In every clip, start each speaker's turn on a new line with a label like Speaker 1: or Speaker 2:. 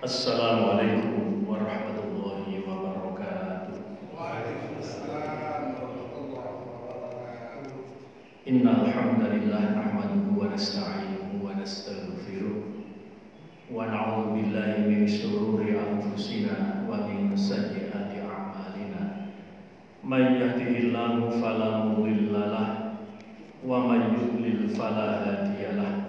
Speaker 1: Assalamualaikum warahmatullahi wabarakatuh.
Speaker 2: Waalaikumsalam warahmatullahi wabarakatuh.
Speaker 1: Innal hamdalillah nahmaduhu wa nasta'inuhu wa nastaghfiruh wa na'udzu billahi min shururi anfusina wa min sayyiati a'malina. May yahdihillahu fala mudilla lahu wa may yudlil fala hadiya lahu.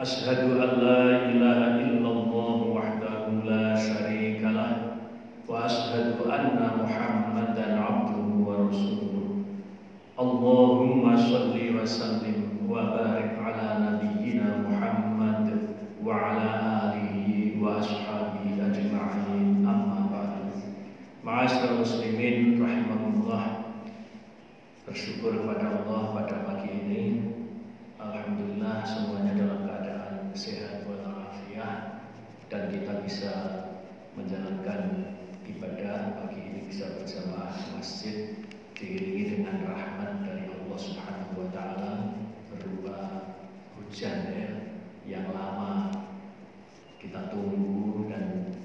Speaker 1: Ashhadu an la ilaha illallah wahdahu la syarika lah wa ashhadu anna Muhammadan abduhu wa rasuluh. Allahumma shalli wa sallim wa barik ala nabiyyina Muhammad wa ala alihi wa ashabihi ajma'in, amma ba'du. Ma'asyiral muslimin rahimakumullah. Bersyukur kepada Allah pada pagi ini, alhamdulillah semuanya dalam keadaan sehat walafiat dan kita bisa menjalankan ibadah pagi ini, bisa berjamaah di masjid diiringi dengan rahmat dari Allah Subhanahu wa taala berupa hujan yang lama kita tunggu, dan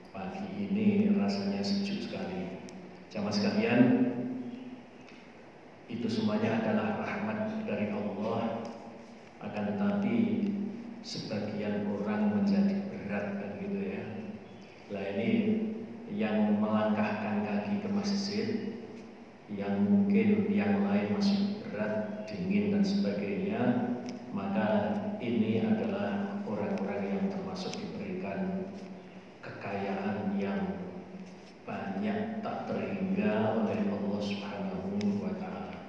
Speaker 1: pagi ini rasanya sejuk sekali. Jamaah sekalian, itu semuanya adalah rahmat dari Allah. Akan tetapi sebagian orang menjadi berat, kan gitu ya. Lah ini yang melangkahkan kaki ke masjid, yang mungkin yang lain masih berat, dingin dan sebagainya, maka ini adalah orang-orang yang termasuk diberikan kekayaan yang banyak tak terhingga oleh Allah Subhanahu wa taala.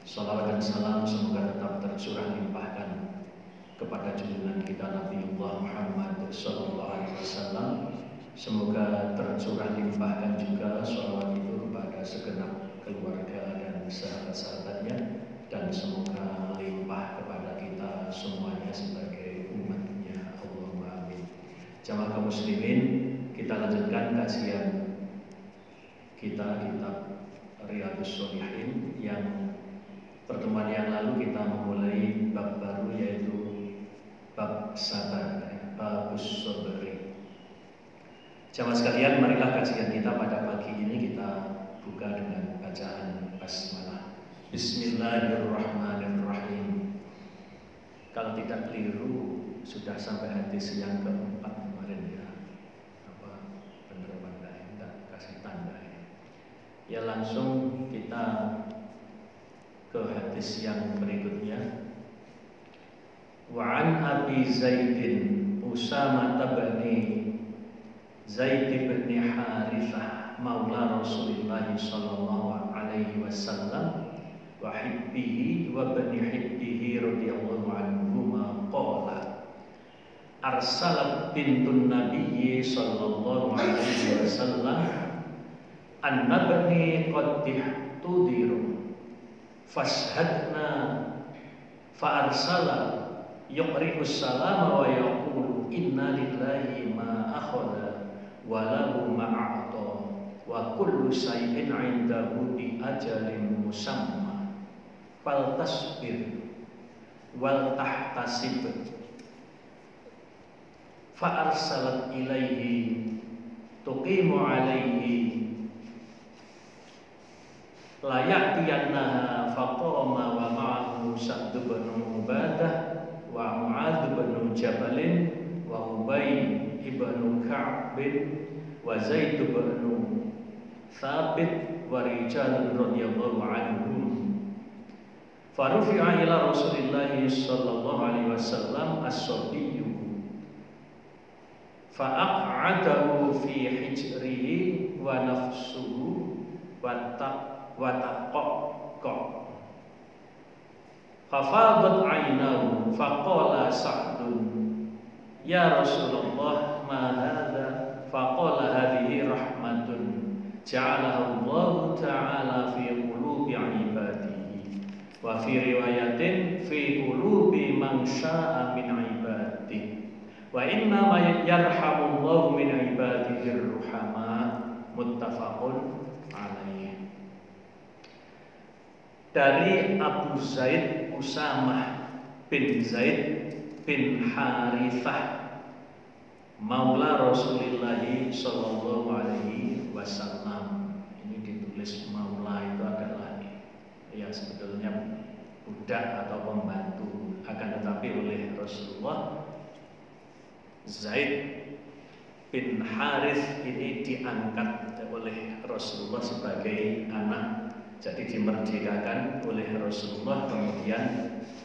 Speaker 1: Salawat dan salam semoga tetap tercurah limpahkan kepada junjungan kita Nabiullah Muhammad sallallahu alaihi wasallam. Semoga tercurah limpahkan juga salawat itu kepada segenap keluarga dan sahabat-sahabatnya, dan semoga melimpah kepada kita semuanya sebagai umatnya. Allahumma amin. Jamaah kaum muslimin, kita lanjutkan kajian kita kitab Riyadhus Shalihin yang pertemuan yang lalu kita memulai bab baru, yaitu bab sabar, babus sabri. Jamaah sekalian, marilah kajian kita pada pagi ini kita buka dengan bacaan basmalah. Bismillahirrahmanirrahim. Kalau tidak keliru sudah sampai hadis yang keempat kemarin ya. Apa benar apa enggak kasih tanda ya. Ya langsung kita ke hadis yang berikutnya. Wa an Abi Zaidin Usamah bin Zaid bin Harithah maula Rasulullah sallallahu alaihi wasallam wa hibbihi wa bani hibbihi radhiyallahu anhuma qala arsalat bintun nabiyyi sallallahu alaihi wasallam an-nabni qad tudiru fashhadna fa arsala yuqri'us salama wa yaqulu inna lillahi ma akhadha wa lahu ma a'ta wa kullu shay'in 'indahu bi ajalin musamma fal tasbir wal tahtasib. Fa arsalat ilaihi tuqimu alaihi la ya'tiyannaha faqama wa ma'ahu Sa'd bin Ubadah wa Mu'adz bin Jabal wa Ubay ibn Ka'b wa Zaid bin Thabit wa rijal radhiyallahu anhum. Farufi'a ila Rasulillah sallallahu alaihi wasallam as-sabiyyu fa'aq'adahu fi hijrihi wa nafsuhu wa taqaqqa fafadat 'ainahu faqala Sa'dun ya Rasulullah ma hadha faqala hadhihi rahmatun ja'alaha Allah ta'ala fi qulubi 'ibadihi wa fi riwayatin fi qulubi man syaa min 'ibadihi wa inna ma yarhamu Allah min 'ibadihi ar-ruhama. Muttafaqun alaih. Dari Abu Zaid Usamah bin Zaid bin Harithah maula Rasulillah sallallahu alaihi wasallam. Ini ditulis maula itu adalah ya sebetulnya budak atau pembantu, akan tetapi oleh Rasulullah Zaid bin Harith ini diangkat oleh Rasulullah sebagai anak. Jadi dimerdekakan oleh Rasulullah, kemudian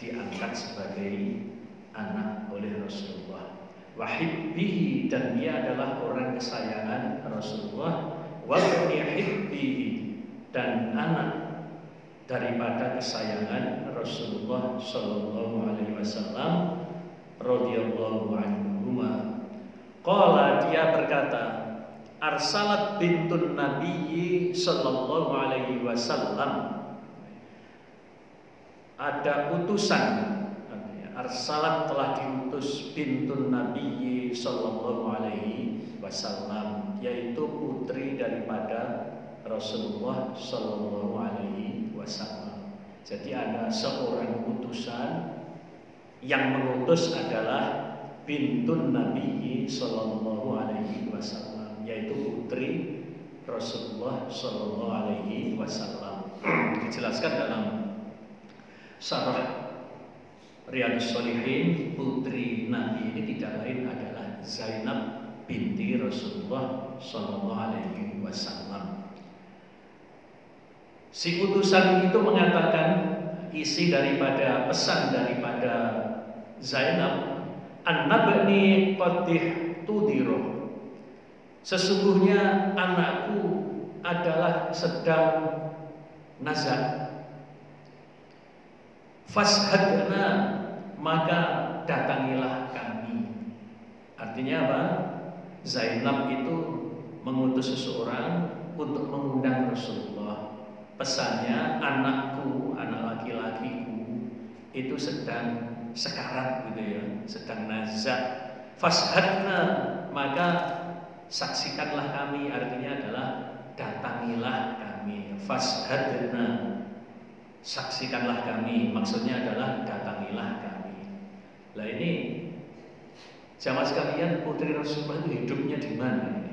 Speaker 1: diangkat sebagai anak oleh Rasulullah. Wahibbihi, dan dia adalah orang kesayangan Rasulullah. Wabni hibbihi, dan anak daripada kesayangan Rasulullah sallallahu alaihi wasallam radhiyallahu anhuma. Qala, dia berkata, arsalat bintun nabiyyi sallallahu alaihi wasallam, ada utusan, arsalat telah diutus bintun nabiyyi sallallahu alaihi wasallam, yaitu putri daripada Rasulullah sallallahu alaihi wasallam. Jadi ada seorang utusan yang mengutus adalah bintun nabiyyi sallallahu alaihi wasallam, yaitu putri Rasulullah sallallahu alaihi wasallam. Dijelaskan dalam Syarah Riyadhus Shalihin, putri Nabi ini tidak lain adalah Zainab binti Rasulullah sallallahu alaihi wasallam. Si utusan itu mengatakan, isi daripada pesan daripada Zainab, an-nabni qadih tudiro, sesungguhnya anakku adalah sedang nazar. Fashhadna, maka datangilah kami. Artinya apa? Zainab itu mengutus seseorang untuk mengundang Rasulullah. Pesannya, anakku, anak laki-lakiku itu sedang sekarat gitu ya, sedang nazar. Fashhadna, maka saksikanlah kami, artinya adalah datangilah kami. Fashhadna, saksikanlah kami, maksudnya adalah datangilah kami. Lah ini jamaah sekalian, putri Rasulullah itu hidupnya di mana ini?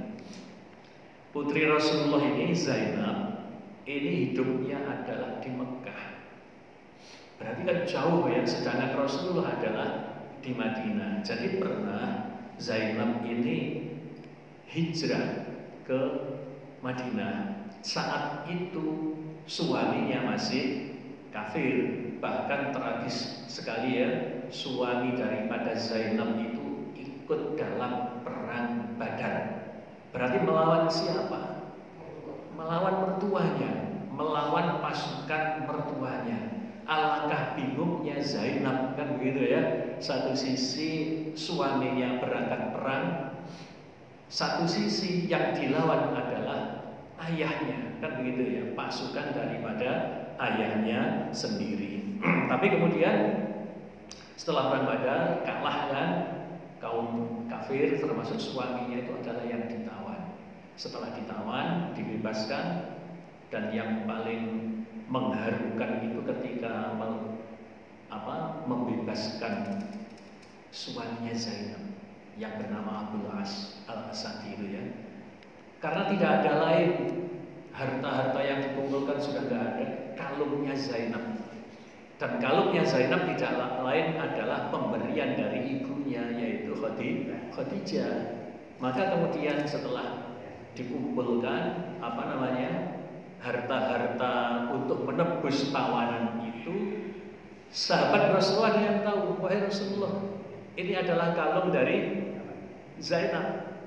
Speaker 1: Putri Rasulullah ini Zainab ini hidupnya adalah di Mekah. Berarti kan jauh ya, sedangkan Rasulullah adalah di Madinah. Jadi pernah Zainab ini hijrah ke Madinah. Saat itu suaminya masih kafir. Bahkan tragis sekali ya, suami daripada Zainab itu ikut dalam perang Badar. Berarti melawan siapa? Melawan mertuanya, melawan pasukan mertuanya. Alangkah bingungnya Zainab, kan begitu ya. Satu sisi suaminya berangkat perang, satu sisi yang dilawan adalah ayahnya, kan begitu ya, pasukan daripada ayahnya sendiri. Tapi kemudian setelah perang Badar kalah kan kaum kafir, termasuk suaminya itu adalah yang ditawan. Setelah ditawan, dibebaskan, dan yang paling mengharukan itu ketika membebaskan suaminya Zainab yang bernama Abdul As Al-Asadi itu ya. Karena tidak ada lain, harta-harta yang dikumpulkan sudah tidak ada, kalungnya Zainab. Dan kalungnya Zainab tidak lain adalah pemberian dari ibunya, yaitu Khadijah. Maka kemudian setelah dikumpulkan harta-harta untuk menebus tawanan itu, sahabat Rasulullah ada yang tahu, wahai Rasulullah, ini adalah kalung dari Zainab.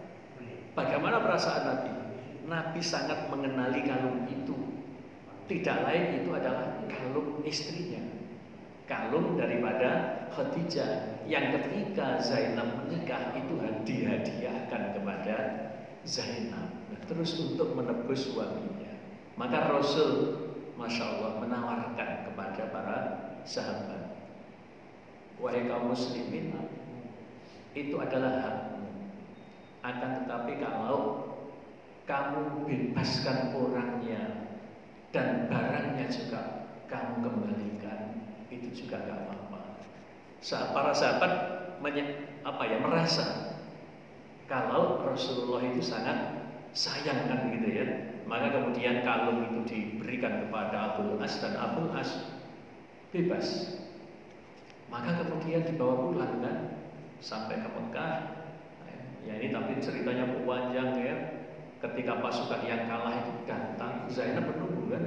Speaker 1: Bagaimana perasaan Nabi? Nabi sangat mengenali kalung itu. Tidak lain, itu adalah kalung istrinya, kalung daripada Khadijah, yang ketika Zainab menikah itu dihadiahkan kepada Zainab, terus untuk menebus suaminya. Maka Rasul, Masya Allah, menawarkan kepada para sahabat, wahai kaum muslimin, itu adalah hakmu. Akan tetapi kalau kamu bebaskan orangnya dan barangnya juga kamu kembalikan, itu juga gak apa-apa. Para sahabat merasa kalau Rasulullah itu sangat sayang kan gitu ya. Maka kemudian kalung itu diberikan kepada Abul As dan Abul As bebas. Maka kemudian dibawa pulang kan sampai ke Mekah. Ya ini tapi ceritanya panjang ya. Ketika pasukan yang kalah itu datang, Zainab menunggu kan.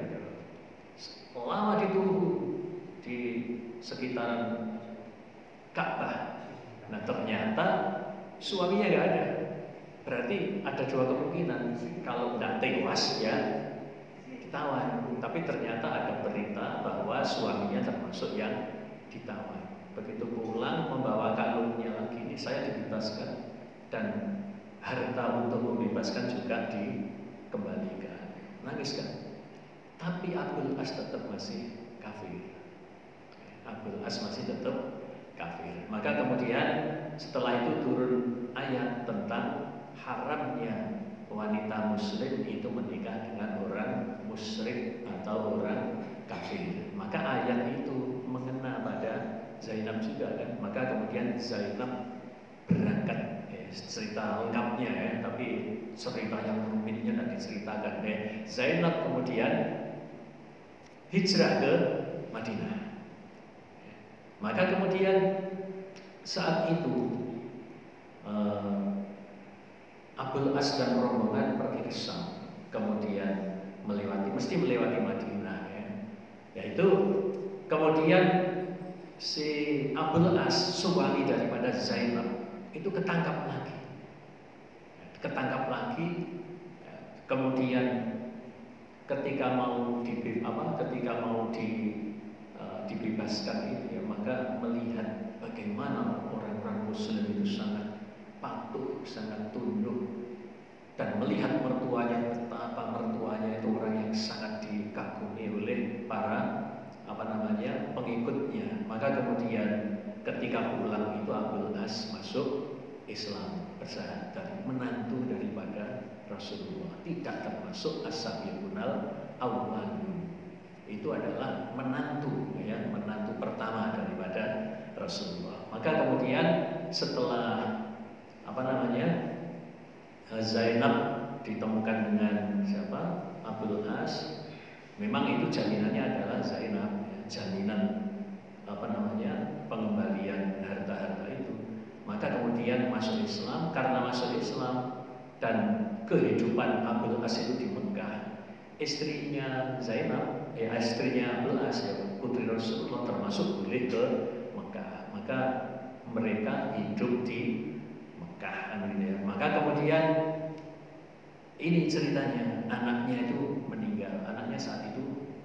Speaker 1: Lama ditunggu di sekitaran Ka'bah. Nah ternyata suaminya nggak ada. Berarti ada dua kemungkinan. Kalau nggak tewas ya ditawan. Tapi ternyata ada berita bahwa suaminya termasuk yang ditawan. Begitu pulang membawa kalungnya lagi, ini saya dibebaskan dan harta untuk membebaskan juga dikembalikan. Nangis kan? Tapi Abul As tetap masih kafir. Abul As masih tetap kafir. Maka kemudian setelah itu turun ayat tentang haramnya wanita muslim itu menikah dengan orang musyrik atau orang kafir. Maka ayat itu mengena pada Zainab juga kan. Maka kemudian Zainab berangkat, cerita lengkapnya ya, tapi cerita yang rumitnya tidak diceritakan. Zainab kemudian hijrah ke Madinah. Maka kemudian saat itu Abul As dan rombongan pergi ke Syam, kemudian mesti melewati Madinah ya. Yaitu kemudian si Abul As, suami daripada Zainab, itu ketangkap lagi. Kemudian ketika mau dibebaskan itu ya, maka melihat bagaimana orang-orang Muslim itu sangat patuh, sangat tunduk, dan melihat mertuanya, betapa mertuanya itu orang yang sangat dikagumi oleh para pengikutnya. Maka kemudian ketika pulang itu Abul As masuk Islam, bersyahadat, menantu daripada Rasulullah, tidak termasuk as-sabiqunal awwalun. Itu adalah menantu ya, menantu pertama daripada Rasulullah. Maka kemudian setelah Zainab ditemukan dengan siapa? Abul As. Memang itu jaminannya adalah Zainab, ya, jaminan pengembalian harta-harta itu. Maka kemudian masuk Islam. Karena masuk Islam dan kehidupan Abul As itu di Mekah, istrinya Zainab, istrinya Abul As ya, putri Rasulullah, termasuk boleh ke Mekah. Maka mereka hidup di Mekah. Maka kemudian ini ceritanya, anaknya itu meninggal. Anaknya saat itu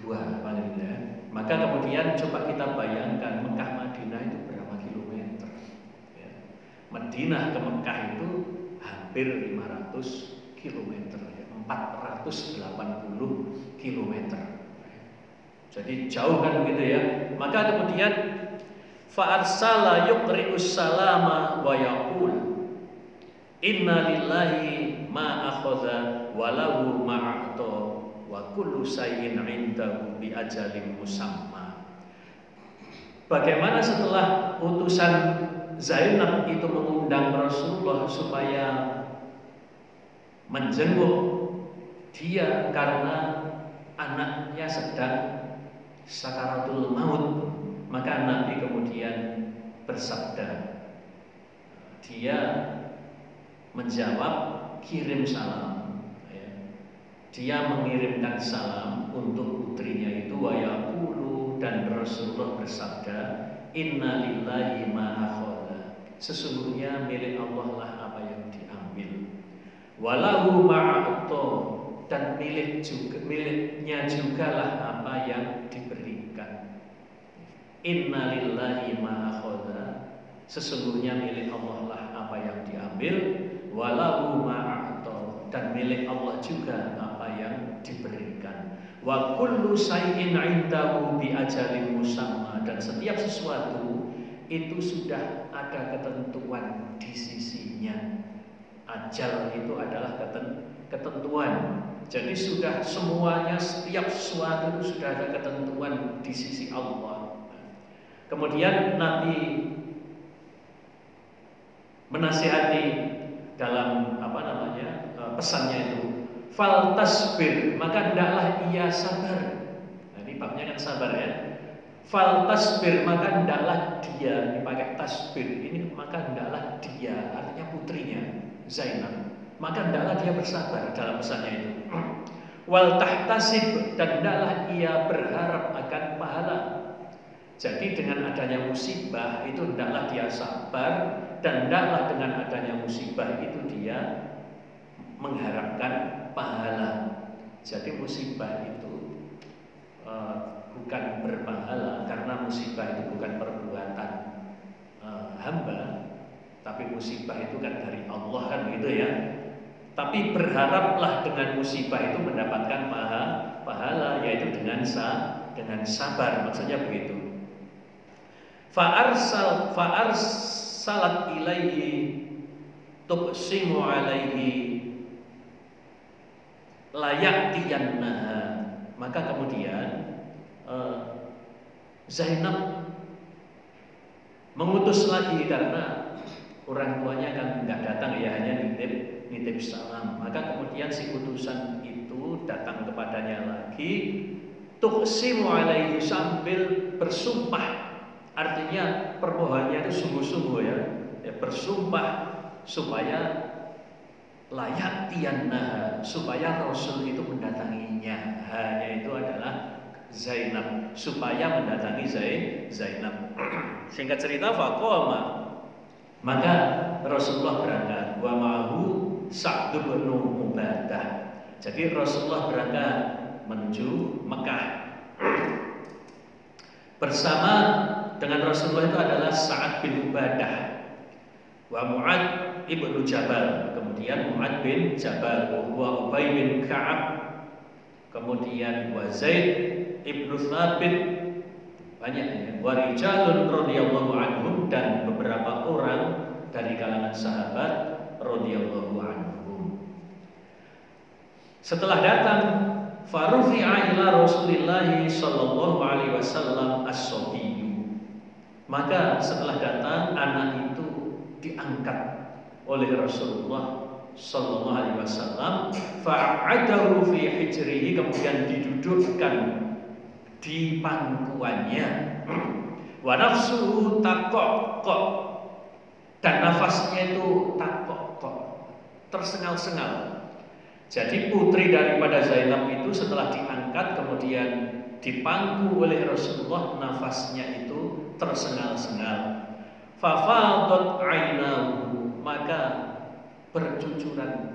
Speaker 1: 2 paling ya. Maka kemudian coba kita bayangkan Mekah Madinah itu berapa kilometer ya. Madinah ke Mekah itu hampir 500 kilometer ya, 480 kilometer. Jadi jauh kan begitu ya. Maka kemudian fa'arsala yuqri'us salama wa yaqul inna lillahi ma akhadha wa lahu ma a'ta wa kullu shay'in 'indahu bi ajalin musamma. Bagaimana setelah utusan Zainab itu mengundang Rasulullah supaya menjenguk dia karena anaknya sedang sakaratul maut, maka Nabi kemudian bersabda, dia menjawab, kirim salam ya. Dia mengirimkan salam untuk putrinya itu, wa yaqulu, dan Rasulullah bersabda, inna lillahi ma akhadha, sesungguhnya milik Allah lah apa yang diambil, walahu ma'ato, dan miliknya juga lah apa yang diberikan. Inna lillahi ma akhadha, sesungguhnya milik Allah lah apa yang diambil, walahu ma'ato, dan milik Allah juga apa yang diberikan. Wa kullu shay'in 'indahu bi ajalin musamma, dan setiap sesuatu itu sudah ada ketentuan di sisinya. Ajal itu adalah ketentuan. Jadi sudah semuanya, setiap sesuatu itu sudah ada ketentuan di sisi Allah. Kemudian Nabi menasihati dalam pesannya itu, fal tasbir, maka hendaklah ia sabar. Nah, ini babnya kan sabar ya. Fal tasbir, maka hendaklah dia, dipakai tasbir ini, maka hendaklah dia, artinya putrinya Zainab, maka hendaklah dia bersabar dalam pesannya itu. Wal tahtasib, dan hendaklah ia berharap akan pahala. Jadi dengan adanya musibah itu hendaklah dia sabar, dan hendaklah dengan adanya musibah itu dia mengharapkan pahala. Jadi musibah itu bukan berpahala, karena musibah itu bukan perbuatan hamba, tapi musibah itu kan dari Allah kan gitu ya. Tapi berharaplah dengan musibah itu mendapatkan pahala, yaitu dengan sabar, maksudnya begitu. Fa'arsalat ilaihi tuqsimu alaihi layatiyannaha, maka kemudian Zainab mengutus lagi, karena orang tuanya kan nggak datang ya, hanya nitip salam. Maka kemudian si utusan itu datang kepadanya lagi, tuqsimu alaihi, sambil bersumpah. Artinya permohonannya itu sungguh-sungguh ya, bersumpah supaya layatiyannaha, supaya Rasul itu mendatanginya. Hanya itu adalah Zainab, supaya mendatangi Zainab. Singkat cerita, faqama, maka Rasulullah berangkat, wa ma'ahu Sa'd bin Ubadah. Jadi Rasulullah berangkat menuju Mekah. Bersama dengan Rasulullah itu adalah Sa'ad bin Ubadah, wa Mu'ad ibnu Jabal, kemudian Mu'ad bin Jabal, wa Ubay bin Ka'ab, kemudian wa Zaid ibnu Thabit, banyaknya, wa rijalun radhiyallahu anhum, dan beberapa orang dari kalangan sahabat radhiyallahu anhum. Setelah datang, farufi'a ila Rasulillah sallallahu alaihi wasallam as-sabiyyu, maka setelah datang anak itu diangkat oleh Rasulullah sallallahu alaihi wasallam, fa'adahu fi hijrihi, kemudian didudukkan di pangkuannya, wa nafsuhu taqaqqaq, dan nafasnya itu taqaqqaq, tersengal-sengal. Jadi putri daripada Zainab itu setelah diangkat kemudian dipangku oleh Rasulullah, nafasnya itu tersengal-sengal. Fafadat ainahu, maka bercucuran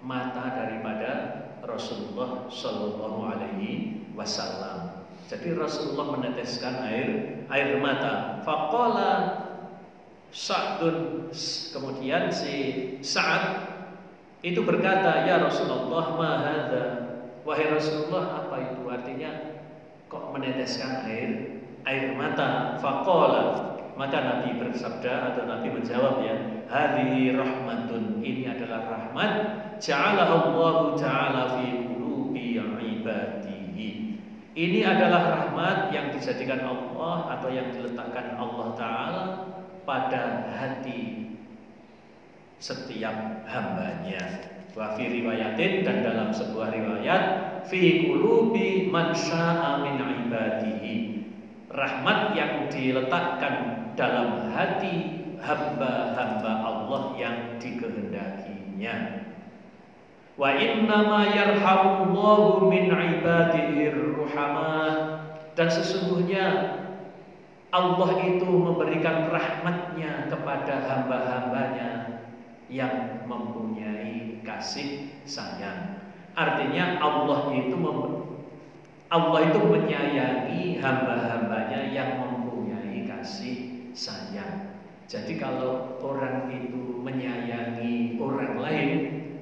Speaker 1: mata daripada Rasulullah sallallahu alaihi wasallam. Jadi Rasulullah meneteskan air mata. Faqala Sa'dun, kemudian si Sa'ad itu berkata, ya Rasulullah, ma hadza, wahai Rasulullah, apa itu? Artinya kok meneteskan air mata? Faqala, maka Nabi bersabda atau Nabi menjawab ya, hadhihi rahmatun, ini adalah rahmat, ja'alaha Allah ta'ala fi qulubi ibadihi. Ini adalah rahmat yang dijadikan Allah atau yang diletakkan Allah Ta'ala pada hati setiap hambanya. Wa fi riwayatin, dan dalam sebuah riwayat, fi qulubi man syaa min ibadihi, rahmat yang diletakkan dalam hati hamba-hamba Allah yang dikehendakinya. Wa innama yarhamullahu min ibadihi ruhamah, dan sesungguhnya Allah itu memberikan rahmatnya kepada hamba-hambanya yang mempunyai kasih sayang. Artinya Allah itu menyayangi hamba-hambanya yang mempunyai kasih sayang. Jadi kalau orang itu menyayangi orang lain,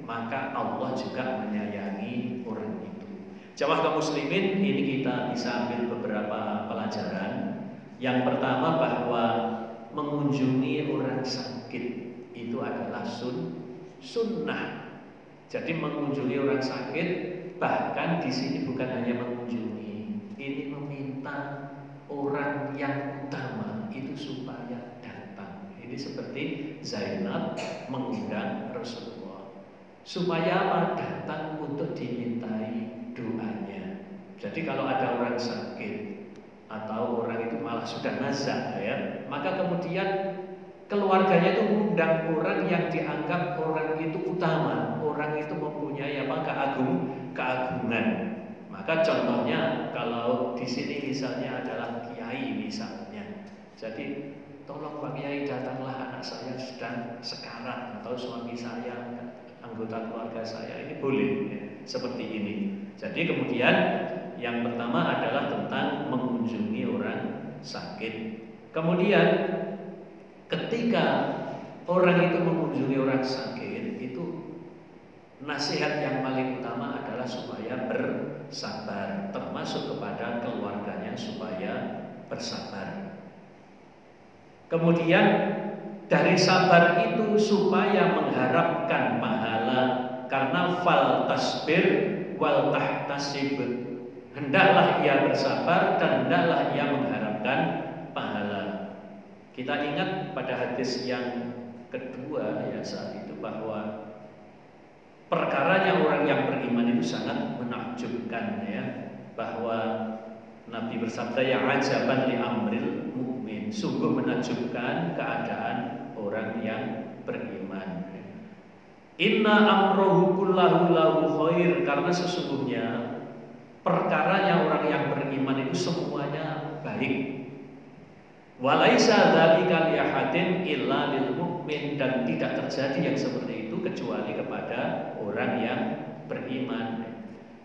Speaker 1: maka Allah juga menyayangi orang itu. Jamaah kaum muslimin, ini kita bisa ambil beberapa pelajaran. Yang pertama, bahwa mengunjungi orang sakit itu adalah sunnah. Jadi mengunjungi orang sakit, bahkan di sini bukan hanya mengunjungi, ini meminta orang yang utama itu supaya datang. Ini seperti Zainab mengundang Rasulullah supaya datang untuk dimintai doanya. Jadi kalau ada orang sakit atau orang itu malah sudah nazar ya, maka kemudian keluarganya itu mengundang orang yang dianggap orang itu utama, orang itu mempunyai keagungan. Maka contohnya kalau di sini misalnya adalah kiai misalnya. Jadi tolong Pak Kiai datanglah, anak saya sedang sekarat atau suami saya, anggota keluarga saya, ini boleh ya, seperti ini. Jadi kemudian yang pertama adalah tentang mengunjungi orang sakit. Kemudian ketika orang itu mengunjungi orang sakit, itu nasihat yang paling utama adalah supaya bersabar, termasuk kepada keluarganya supaya bersabar. Kemudian dari sabar itu supaya mengharapkan pahala, karena fal tasbir wal tahtasib, hendaklah ia bersabar dan hendaklah ia mengharapkan pahala. Kita ingat pada hadis yang kedua ya saat itu bahwa perkaranya orang yang beriman itu sangat menakjubkan ya, bahwa Nabi bersabda ya ajaban li amril mukmin, sungguh menakjubkan keadaan orang yang beriman. Inna amrohu kullahu lahu khair, karena sesungguhnya perkaranya orang yang beriman itu semuanya baik. Walaisa dzalika li ahadin illa lil mukmin, dan tidak terjadi yang seperti itu kecuali kepada orang yang beriman.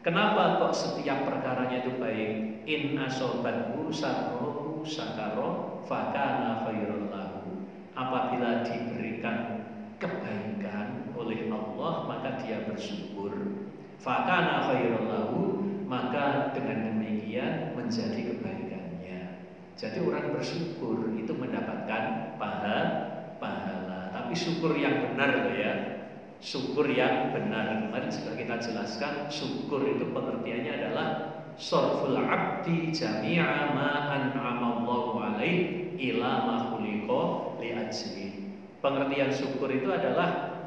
Speaker 1: Kenapa kok setiap perkaranya itu baik? In asobathu sarrohu sakaro fakana khairul lahu. Apabila diberikan kebaikan oleh Allah maka dia bersyukur. Fakana khairul lahu, maka dengan demikian menjadi kebaikannya. Jadi orang bersyukur itu mendapatkan pahala. Tapi syukur yang benar ya. Syukur yang benar. Kemarin sudah kita jelaskan, syukur itu pengertiannya adalah sorful abdi jami'a ma an'amallahu alaih ila ma khuliqa li ajli. Pengertian syukur itu adalah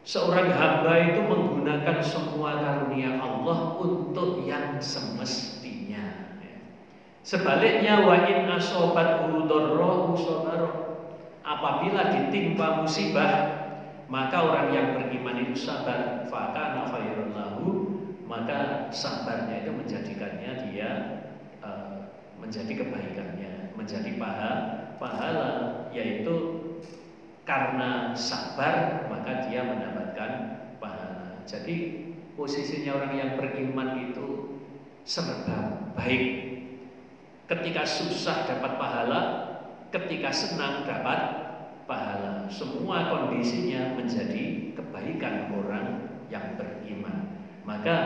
Speaker 1: seorang hamba itu menggunakan semua karunia Allah untuk yang semestinya. Sebaliknya wa in asobathu dharra sabara, apabila ditimpa musibah maka orang yang beriman itu sabar, fakana khairul lahu, maka sabarnya itu menjadikannya dia menjadi kebaikannya, menjadi pahala, yaitu karena sabar maka dia mendapatkan pahala. Jadi posisinya orang yang beriman itu serba baik. Ketika susah dapat pahala, ketika senang dapat pahala. Semua kondisinya menjadi kebaikan orang yang beriman. Maka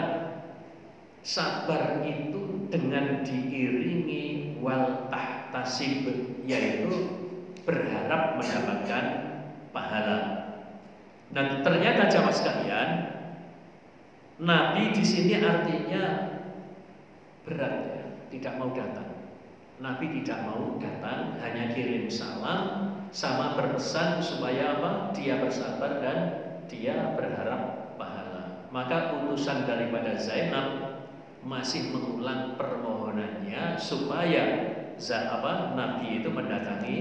Speaker 1: sabar itu dengan diiringi wal tahtasib, yaitu berharap mendapatkan pahala. Dan ternyata jamaah sekalian, Nabi di sini artinya berat ya, tidak mau datang. Nabi tidak mau datang, hanya kirim salam sama berpesan supaya apa? Dia bersabar dan dia berharap pahala. Maka utusan daripada Zainab masih mengulang permohonannya supaya Nabi itu mendatangi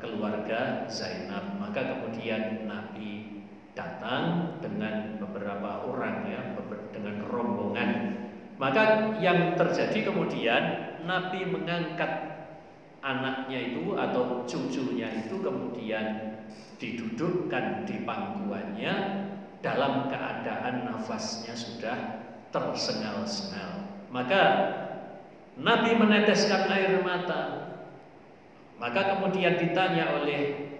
Speaker 1: keluarga Zainab. Maka kemudian Nabi datang dengan beberapa orang ya, dengan rombongan. Maka yang terjadi kemudian Nabi mengangkat anaknya itu atau cucunya itu kemudian didudukkan di pangkuannya dalam keadaan nafasnya sudah tersengal-sengal. Maka Nabi meneteskan air mata. Maka kemudian ditanya oleh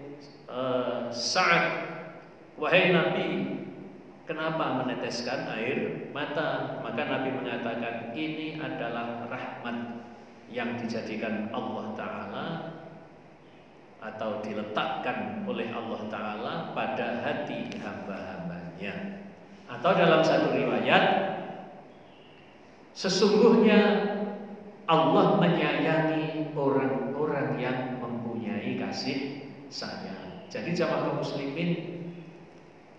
Speaker 1: Sa'ad, wahai Nabi, kenapa meneteskan air mata? Maka Nabi mengatakan, ini adalah rahmat yang dijadikan Allah Ta'ala atau diletakkan oleh Allah Ta'ala pada hati hamba-hambanya. Atau dalam satu riwayat, sesungguhnya Allah menyayangi orang-orang yang mempunyai kasih sayang. Jadi jamaah kaum muslimin,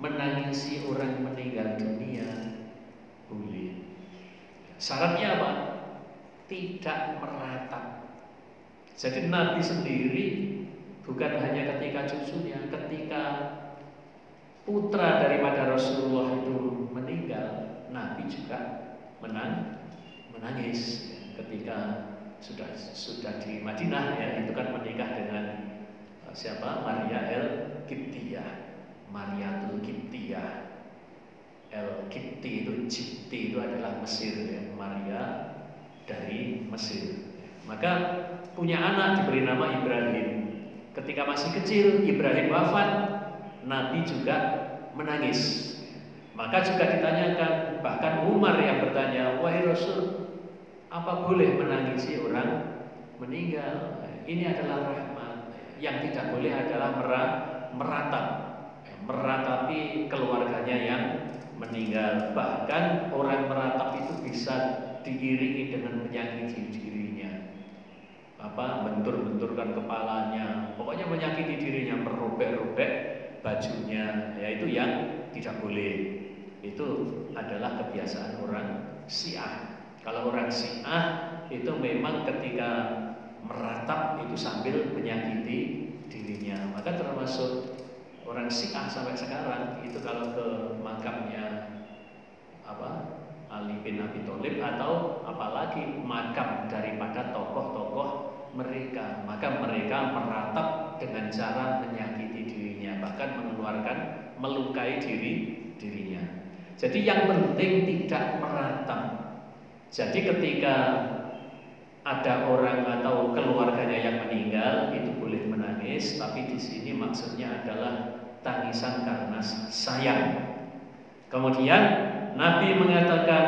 Speaker 1: menangisi orang meninggal dunia boleh. Syaratnya apa? Tidak meratap. Jadi Nabi sendiri bukan hanya ketika cucunya, ketika putra daripada Rasulullah itu meninggal, Nabi juga menangis ketika sudah di Madinah, ya, itu kan menikah dengan siapa? Maria el-Qibtiyah, Mariatul Qibtiyah. El-Qibti itu, Qibti itu adalah Mesir, ya, Maria dari Mesir. Maka punya anak diberi nama Ibrahim. Ketika masih kecil Ibrahim wafat, Nabi juga menangis. Maka juga ditanyakan, bahkan Umar yang bertanya, wahai Rasul, apa boleh menangisi orang meninggal? Ini adalah rahmat. Yang tidak boleh adalah meratapi keluarganya yang meninggal. Bahkan orang meratap itu bisa diiringi dengan menyakiti dirinya, bentur-benturkan kepalanya, pokoknya menyakiti dirinya, merobek-robek bajunya, yaitu yang tidak boleh. Itu adalah kebiasaan orang Syiah. Kalau orang Syiah itu memang ketika meratap itu sambil menyakiti dirinya. Maka termasuk orang Syiah sampai sekarang itu kalau ke makamnya Ali bin Abi Thalib atau apalagi makam daripada tokoh-tokoh mereka, maka mereka meratap dengan cara menyakiti dirinya, bahkan melukai dirinya. Jadi yang penting tidak meratap. Jadi ketika ada orang atau keluarganya yang meninggal itu boleh menangis, tapi di sini maksudnya adalah tangisan karena sayang. Kemudian Nabi mengatakan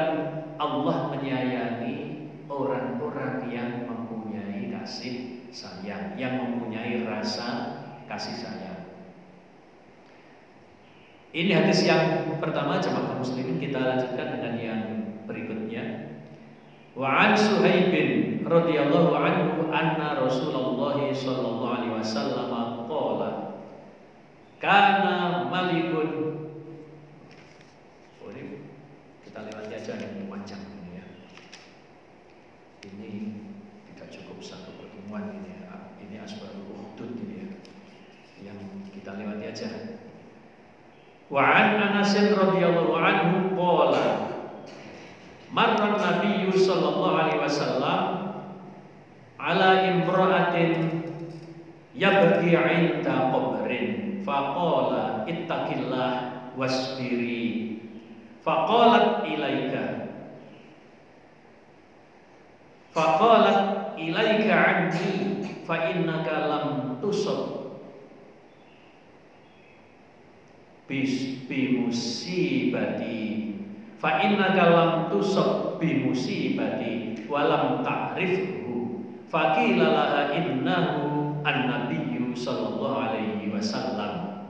Speaker 1: Allah menyayangi orang-orang yang mempunyai kasih sayang, yang mempunyai rasa kasih sayang. Ini hadis yang pertama, jemaah muslimin. Kita lanjutkan dengan yang berikutnya. Wa an Suhaib radhiyallahu anhu anna Rasulullah sallallahu alaihi wasallam qala kana malikun. Kita lewati aja yang panjang ini, ya. Ini tidak cukup satu pertemuan ini, ya. Ini asbabul hudud ini, ya. Yang kita lewati aja. Wa an Anas radhiyallahu anhu qala marra Nabi sallallahu alaihi wasallam ala imra'atin yabki 'inda qabrin faqala ittaqillah wasbiri faqalat ilaika anni fa innaka lam tusab bimusibati fa innaka lam tusab bimusibati wa lam ta'rifhu faqila laha innahu an-nabiyyu sallallahu alaihi wasallam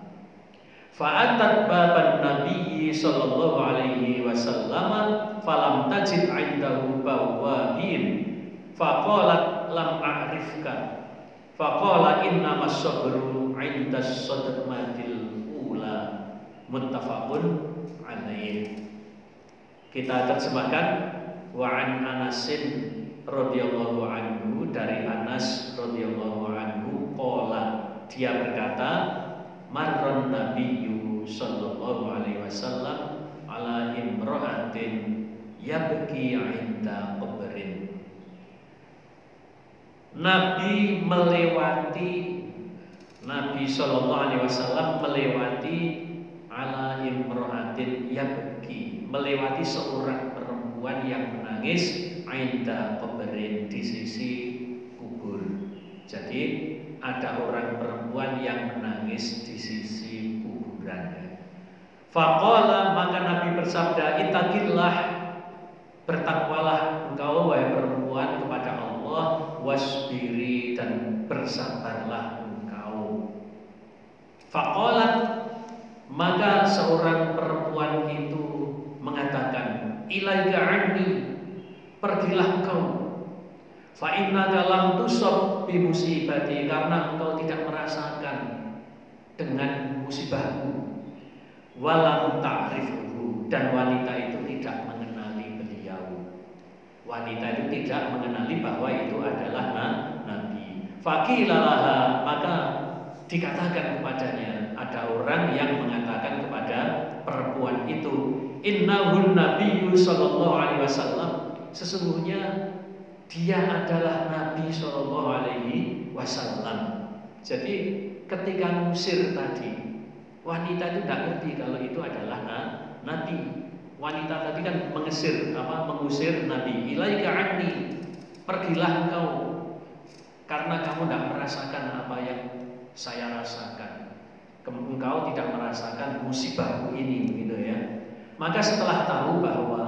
Speaker 1: fa'atat baban nabiyyi sallallahu alaihi wasallam falam tajid 'indahu bawabin faqalat lam a'rifka faqala innamas sabru 'inda as-sadmatil ula muttafaqun alaih. Kita terjemahkan wa an Anasin radhiyallahu anhu, dari Anas radhiyallahu anhu qala, dia berkata marron nabiyyu sallallahu alaihi wasallam ala imra'atin yabki 'inda qabrin. Nabi sallallahu alaihi wasallam melewati ala imra'atin yabki, melewati seorang perempuan yang menangis 'inda qabrin, di sisi kubur. Jadi ada orang perempuan yang menangis di sisi kuburan. Faqala, maka Nabi bersabda, ittaqillah, bertakwalah engkau wahai perempuan kepada Allah, wasbiri, dan bersabarlah engkau. Faqalat, maka seorang perempuan itu mengatakan, ilaika anni, pergilah engkau. Fa innaka lam tusab bi musibati, karena engkau tidak merasakan dengan musibahku. Walam ta'rifuhu, dan wanita itu tidak mengenali beliau. Wanita itu tidak mengenali bahwa itu adalah nabi. Faqilalaha, maka dikatakan kepadanya, ada orang yang mengatakan kepada perempuan itu, innahun nabiyyu sallallahu alaihi wasallam, sesungguhnya dia adalah Nabi sallallahu alaihi wasallam. Jadi ketika ngusir tadi, wanita itu tidak ngerti kalau itu adalah nabi. Wanita tadi kan mengusir Nabi. Ilaika anni, pergilah engkau, karena kamu tidak merasakan apa yang saya rasakan. Engkau tidak merasakan musibahku ini, begitu ya. Maka setelah tahu bahwa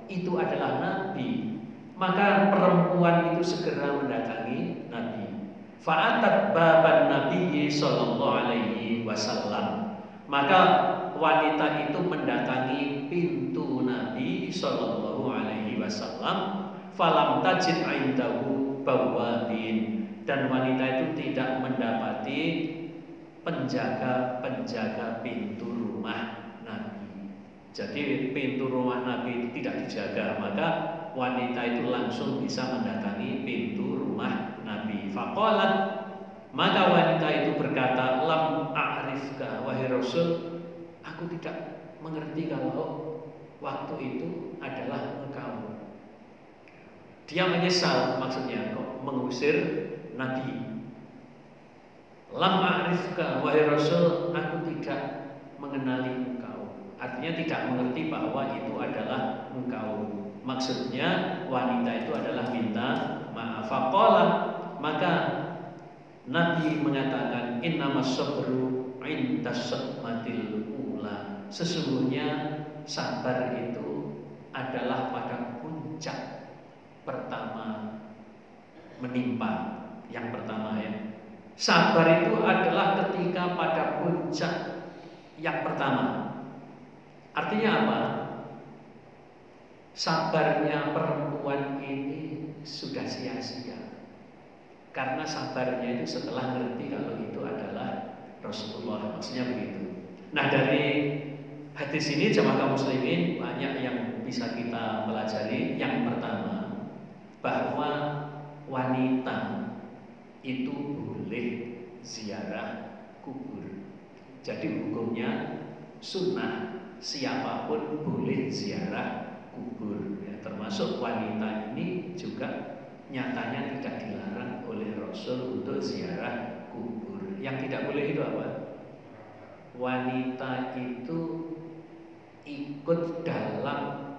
Speaker 1: itu adalah Nabi, maka perempuan itu segera mendatangi Nabi. Fa'atat baban Nabi sallallahu alaihi wasallam. Maka wanita itu mendatangi pintu Nabi sallallahu alaihi wasallam. Falam tajid indahu bawabin, dan wanita itu tidak mendapati penjaga pintu rumah Nabi. Jadi pintu rumah Nabi tidak dijaga, maka wanita itu langsung bisa mendatangi pintu rumah Nabi. Faqalat, maka wanita itu berkata, lam a'rifka wahai Rasul, aku tidak mengerti kalau waktu itu adalah engkau. Dia menyesal, maksudnya kok mengusir Nabi. Lam a'rifka wahai Rasul, aku tidak mengenali engkau. Artinya tidak mengerti bahwa itu adalah engkau. Maksudnya wanita itu adalah minta maaf. Faqala, maka Nabi mengatakan, innamas sabru 'indas sadmatil ula, sesungguhnya sabar itu adalah pada puncak pertama menimpa. Yang pertama ya, sabar itu adalah ketika pada puncak yang pertama. Artinya apa? Sabarnya perempuan ini sudah sia-sia, karena sabarnya itu setelah ngerti kalau itu adalah Rasulullah, maksudnya begitu. Nah, dari hadis ini jamaah kaum muslimin banyak yang bisa kita pelajari. Yang pertama, bahwa wanita itu boleh ziarah kubur. Jadi hukumnya sunnah, siapapun boleh ziarah kubur ya, termasuk wanita ini juga nyatanya tidak dilarang oleh Rasul untuk ziarah kubur. Yang tidak boleh itu apa? Wanita itu ikut dalam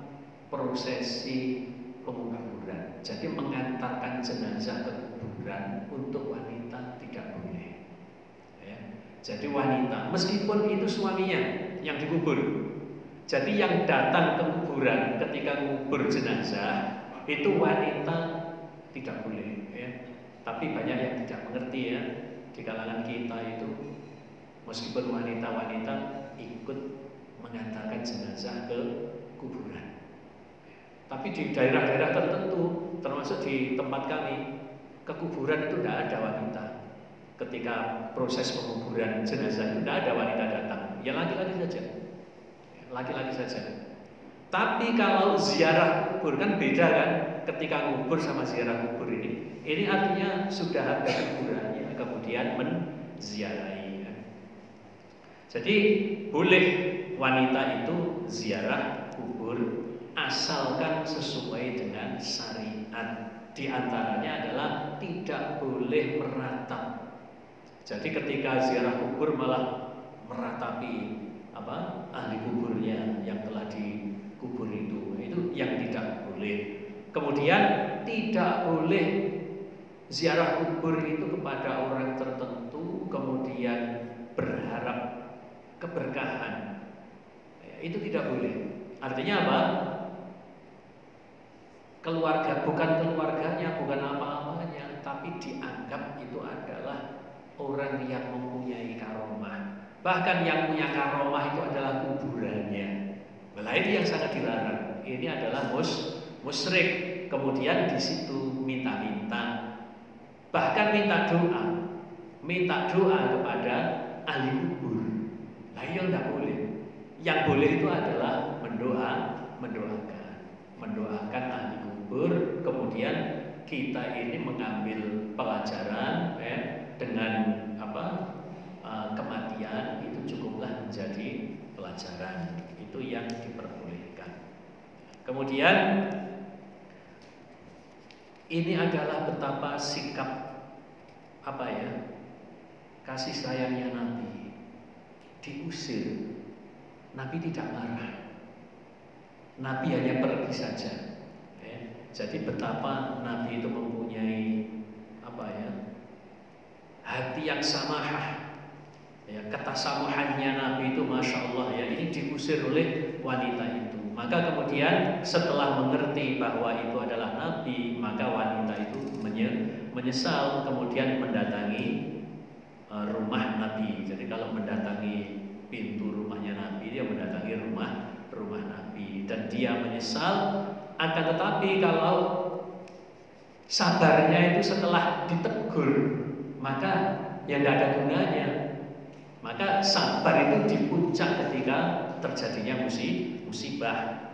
Speaker 1: prosesi penguburan. Jadi mengantarkan jenazah ke kuburan untuk wanita tidak boleh ya. Jadi wanita, meskipun itu suaminya yang dikubur, jadi yang datang ke kuburan ketika ngubur jenazah itu wanita tidak boleh ya. Tapi banyak yang tidak mengerti ya, di kalangan kita itu meskipun wanita-wanita ikut mengantarkan jenazah ke kuburan. Tapi di daerah-daerah tertentu, termasuk di tempat kami, ke kuburan itu tidak ada wanita. Ketika proses penguburan jenazah itu tidak ada wanita datang, ya laki-laki saja. Laki-laki saja. Tapi kalau ziarah kubur kan beda kan, ketika ngubur sama ziarah kubur ini. Ini artinya sudah ada kuburannya, kemudian menziarahi. Jadi boleh wanita itu ziarah kubur asalkan sesuai dengan syariat. Di antaranya adalah tidak boleh meratap. Jadi ketika ziarah kubur malah meratapi ahli kuburnya yang telah dikubur itu yang tidak boleh. Kemudian tidak boleh ziarah kubur itu kepada orang tertentu kemudian berharap keberkahan. Itu tidak boleh. Artinya apa? Keluarga, bukan keluarganya, bukan apa-apanya, tapi dianggap itu adalah orang yang mempunyai karomah. Bahkan yang punya karomah itu adalah kuburannya. Nah, ini yang sangat dilarang. Ini adalah musyrik. Kemudian di situ minta-minta, bahkan minta doa kepada ahli kubur. Nah, yang tidak boleh. Yang boleh itu adalah mendoakan ahli kubur. Kemudian kita ini mengambil pelajaran dengan kematian itu cukuplah menjadi pelajaran. Itu yang diperbolehkan. Kemudian ini adalah betapa sikap kasih sayangnya Nabi. Diusir, Nabi tidak marah. Nabi hanya pergi saja. Jadi betapa Nabi itu mempunyai hati yang samahah. Ketasamuhannya Nabi itu masya Allah ya. Ini diusir oleh wanita itu. Maka kemudian setelah mengerti bahwa itu adalah Nabi, maka wanita itu menyesal, kemudian mendatangi rumah Nabi. Jadi kalau mendatangi pintu rumahnya Nabi, dia mendatangi rumah Nabi, dan dia menyesal. Akan tetapi kalau sabarnya itu setelah ditegur, maka yang tidak ada gunanya. Maka sabar itu di puncak ketika terjadinya musibah.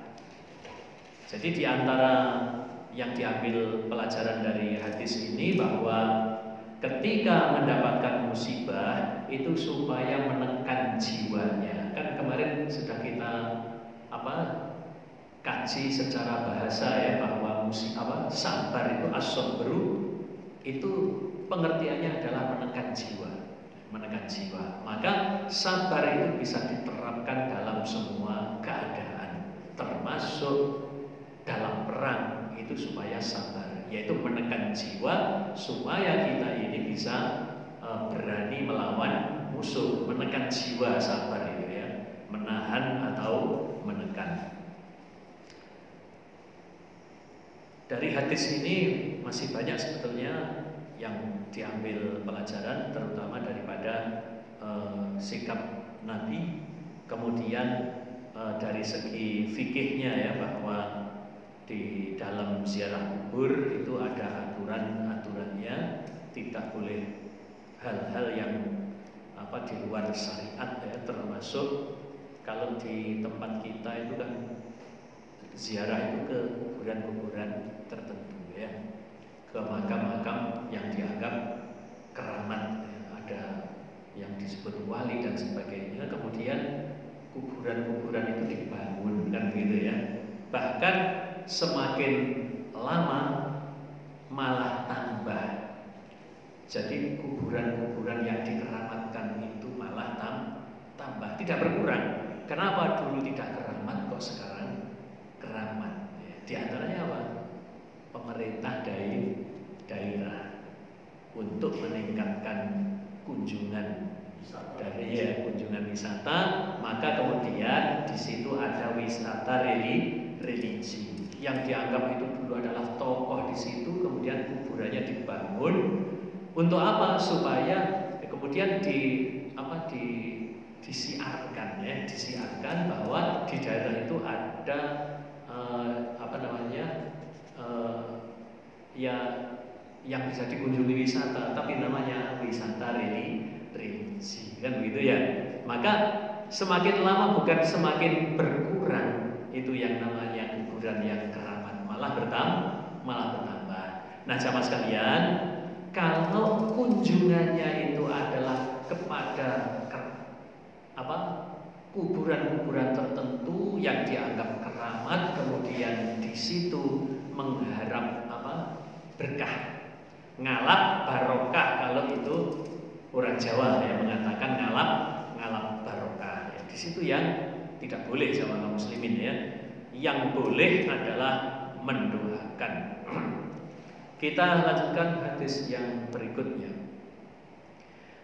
Speaker 1: Jadi di antara yang diambil pelajaran dari hadis ini bahwa ketika mendapatkan musibah itu supaya menekan jiwanya. Kan kemarin sudah kita kaji secara bahasa ya, bahwa sabar itu as-sabru itu pengertiannya adalah menekan jiwa. Maka sabar itu bisa diterapkan dalam semua keadaan, termasuk dalam perang itu supaya sabar, yaitu menekan jiwa supaya kita ini bisa berani melawan musuh. Menekan jiwa, sabar itu ya, menahan atau menekan. Dari hadis ini masih banyak sebetulnya yang diambil pelajaran, terutama daripada sikap Nabi. Kemudian dari segi fikihnya ya, bahwa di dalam ziarah kubur itu ada aturan-aturannya, tidak boleh hal-hal yang di luar syariat ya, termasuk kalau di tempat kita itu kan ziarah itu ke kuburan-kuburan tertentu ya, ke makam-makam yang dianggap keramat ya. Ada yang disebut wali dan sebagainya. Kemudian kuburan-kuburan itu dibangun kan gitu ya. Bahkan semakin lama malah tambah. Jadi kuburan-kuburan yang dikeramatkan itu malah tambah, tidak berkurang. Kenapa dulu tidak keramat kok sekarang keramat? Di antaranya apa? Pemerintah daerah untuk meningkatkan kunjungan dari kunjungan wisata, maka kemudian di situ ada wisata religi yang dianggap itu dulu adalah tokoh di situ, kemudian kuburannya dibangun untuk apa? Supaya kemudian disiarkan bahwa di daerah itu ada yang bisa dikunjungi wisata, tapi namanya wisata religi kan begitu ya. Maka semakin lama bukan semakin berkurang itu yang namanya kuburan yang keramat, malah bertambah. Nah, jamaah sekalian, kalau kunjungannya itu adalah kepada kuburan-kuburan tertentu yang dianggap keramat, kemudian di situ mengharap berkah, ngalap barokah, kalau itu orang Jawa yang mengatakan ngalap barokah ya, di situ yang tidak boleh jamaah muslimin ya. Yang boleh adalah mendoakan. Kita lanjutkan hadis yang berikutnya.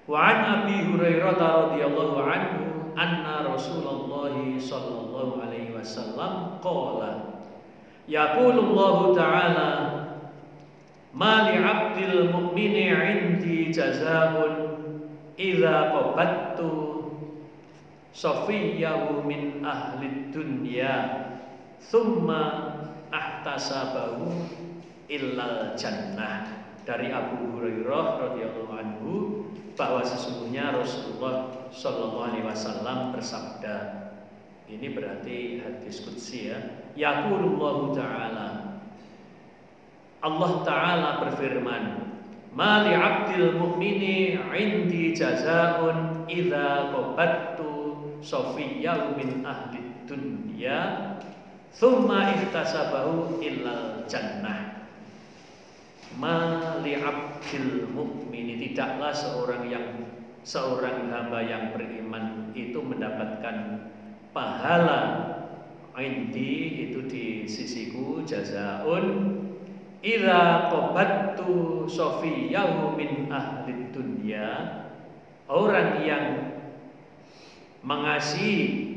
Speaker 1: Wa an Abi Hurairah radhiyallahu anhu anna Rasulullah sallallahu alaihi wasallam qala yaqulullahu ta'ala ma li'abdil mu'mini 'indi jazaa'un idza qabattu safiyahu min ahli dunya thumma ahtasabahu illal jannah. Dari Abu Hurairah radhiyallahu anhu, bahwa sesungguhnya Rasulullah Shallallahu Alaihi Wasallam bersabda. Ini berarti hadis qudsi ya. Yaqulullahu ta'ala, Allah Ta'ala berfirman, ma li 'abdil mu'mini 'indi jazaa'un idza qabattu safiyyahu min ahli dunya thumma ihtasabahu illal jannah. Ma li 'abdil mu'mini, tidaklah seorang hamba yang beriman itu mendapatkan pahala indi, itu di sisiku, jazaun idza qabattu safiyahu min ahli dunya, orang yang mengasihi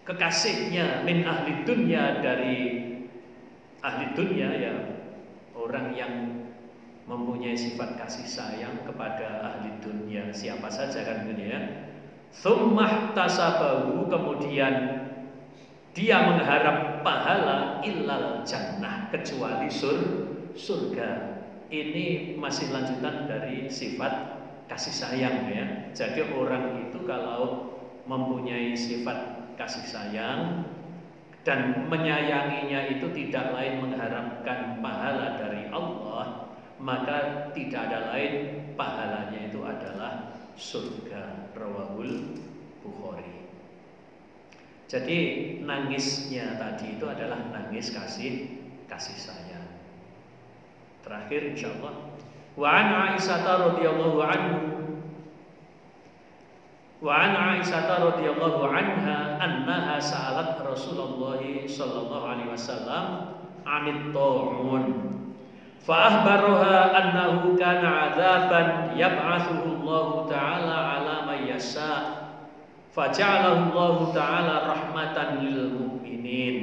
Speaker 1: kekasihnya min ahli dunya, dari ahli dunya ya, orang yang mempunyai sifat kasih sayang kepada ahli dunya, siapa saja kan gitu ya. Tsumma tasabahu, kemudian dia mengharap pahala, illal jannah, kecuali surga. Ini masih lanjutan dari sifat kasih sayang ya. Jadi orang itu kalau mempunyai sifat kasih sayang dan menyayanginya itu tidak lain mengharapkan pahala dari Allah, maka tidak ada lain pahalanya itu adalah surga. Rawahul Bukhari. Jadi nangisnya tadi itu adalah nangis kasih sayang. Terakhir insyaallah, wa an Aisyah radhiyallahu anha annaha sa'alat Rasulullah sallallahu alaihi wasallam 'anit ta'un fa akhbaraha annahu kana 'adzaban yab'atsuhu Allah ta'ala 'ala man yasha' faja'alahu Allah ta'ala rahmatan lil mu'minin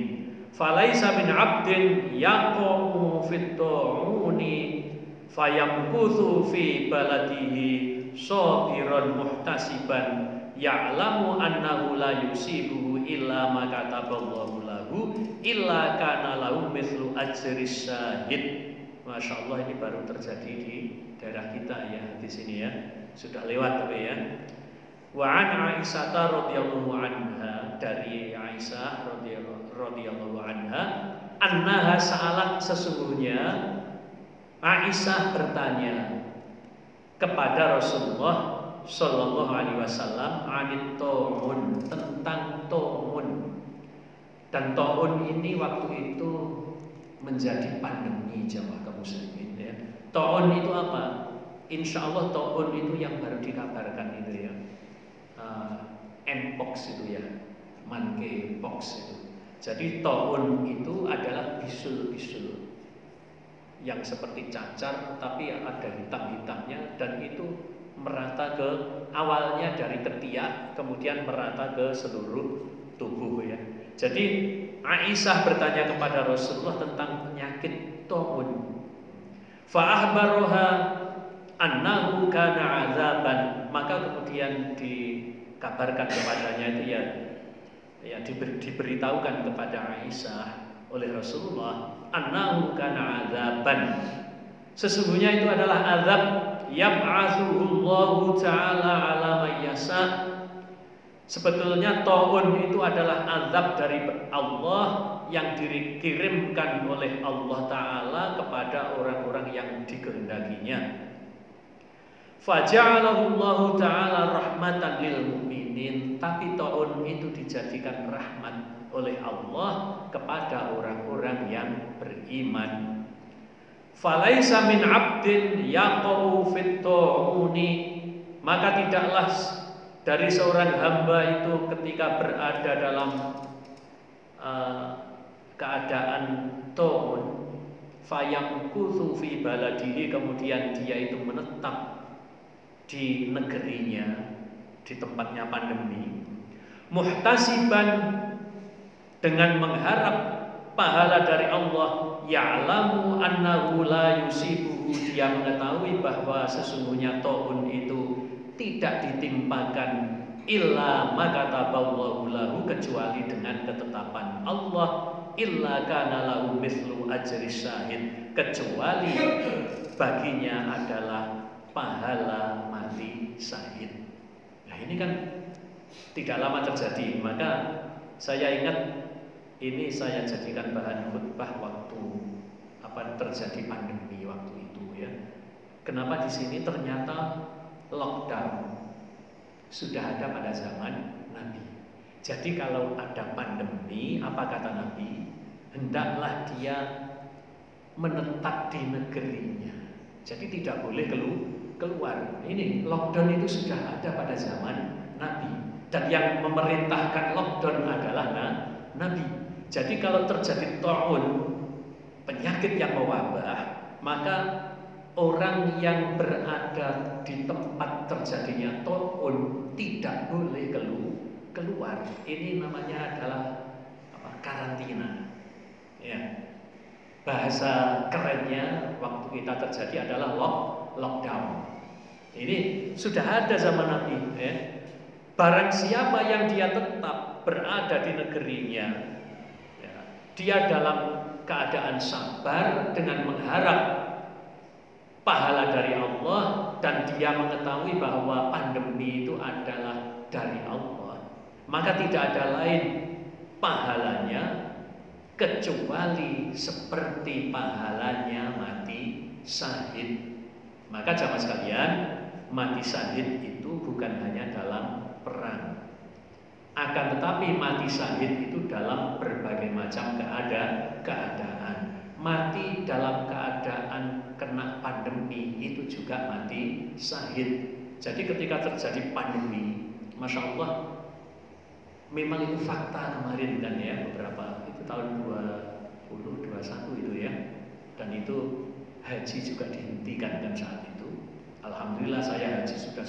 Speaker 1: falaisa min 'abdin yaqamu fit ta'uni fayamkuthu fi baladihi sabiran muhtasiban ya'lamu annahu la yusibuhu illa ma kataballahu lahu illa kana lahu mithlu ajris syahid. Masya Allah, ini baru terjadi di daerah kita ya, di sini ya, sudah lewat tapi ya. Wa an Aisyah radhiyallahu anha, dari Aisyah radhiyallahu anha, annaha sa'alat, sesungguhnya Aisyah bertanya kepada Rasulullah sallallahu alaihi wasallam anit ta'un, tentang ta'un. Dan ta'un ini waktu itu menjadi pandemi jamaah kaum muslimin ya. Ta'un itu apa? Insya Allah ta'un itu yang baru dikabarkan itu ya. Mpox itu ya, monkeypox itu. Jadi ta'un itu adalah bisul-bisul yang seperti cacar tapi ada hitam-hitamnya, dan itu merata ke, awalnya dari ketiak kemudian merata ke seluruh tubuh ya. Jadi Aisyah bertanya kepada Rasulullah tentang penyakit ta'un. Fa akhbaraha annahu kana 'adzaban, maka kemudian dikabarkan kepadanya itu ya diberitahukan kepada Aisyah oleh Rasulullah, annahu kana 'adzaban, sesungguhnya itu adalah azab, yab'atsuhu Allah ta'ala 'ala man yasha'. Sebetulnya ta'un itu adalah azab dari Allah yang dikirimkan oleh Allah Ta'ala kepada orang-orang yang dikehendakinya. Faja'alahu Allah Ta'ala rahmatan lil mu'minin, tapi ta'un itu dijadikan rahmat oleh Allah kepada orang-orang yang beriman. Falaisa min 'abdin yaqau fit ta'uni, maka tidaklah dari seorang hamba itu ketika berada dalam keadaan ta'un, fayamkuthu fi baladihi, kemudian dia itu menetap di negerinya, di tempatnya pandemi, muhtasiban, dengan mengharap pahala dari Allah, ya'lamu annahu la yusibuhu, dia mengetahui bahwa sesungguhnya ta'un itu tidak ditimpakan illa ma kataballahu lahu, kecuali dengan ketetapan Allah, illa kana lahu mithlu ajri syahid, kecuali baginya adalah pahala mati syahid. Nah ini kan tidak lama terjadi, maka saya ingat ini saya jadikan bahan khutbah waktu terjadi pandemi waktu itu ya. Kenapa di sini ternyata lockdown sudah ada pada zaman Nabi. Jadi kalau ada pandemi, apa kata Nabi? Hendaklah dia menetap di negerinya. Jadi tidak boleh keluar. Ini lockdown itu sudah ada pada zaman Nabi. Dan yang memerintahkan lockdown adalah Nabi. Jadi kalau terjadi ta'un, penyakit yang mewabah, maka orang yang berada di tempat terjadinya ta'un tidak boleh keluar. Ini namanya adalah karantina. Ya. Bahasa kerennya waktu kita terjadi adalah lockdown. Ini sudah ada zaman Nabi. Ya. Barang siapa yang dia tetap berada di negerinya, ya, dia dalam keadaan sabar dengan mengharap pahala dari Allah, dan dia mengetahui bahwa pandemi itu adalah dari Allah, maka tidak ada lain pahalanya kecuali seperti pahalanya mati syahid. Maka jamaah sekalian, mati syahid itu bukan hanya dalam perang, akan tetapi mati syahid itu dalam berbagai macam keadaan. Mati dalam keadaan kena pandemi itu juga mati syahid. Jadi ketika terjadi pandemi, Masya Allah, memang itu fakta kemarin kan ya, beberapa itu tahun 2021 itu ya, dan itu haji juga dihentikan kan saat itu. Alhamdulillah saya haji sudah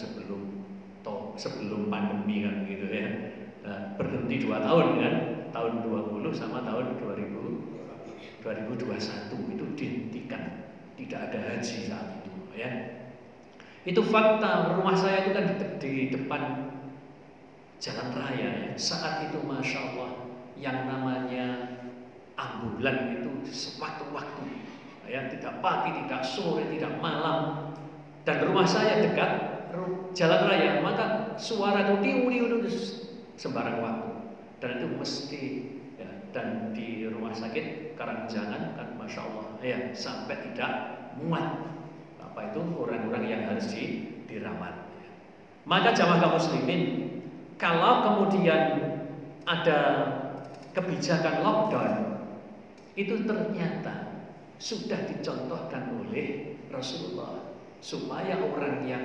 Speaker 1: sebelum pandemi kan gitu ya. Nah, berhenti 2 tahun kan, tahun 20 sama tahun 2021 itu dihentikan, tidak ada haji saat itu ya. Itu fakta. Rumah saya itu kan di depan jalan raya ya. Saat itu Masya Allah, yang namanya ambulan itu sewaktu-waktu ya, tidak pagi, tidak sore, tidak malam, dan rumah saya dekat jalan raya, maka suara itu tiu sembarang waktu, dan itu mesti ya. Dan di rumah sakit Karangjangan kan Masya Allah ya, sampai tidak muat apa itu orang-orang yang harus dirawat ya. Maka jamaah kaum muslimin, kalau kemudian ada kebijakan lockdown, itu ternyata sudah dicontohkan oleh Rasulullah supaya orang yang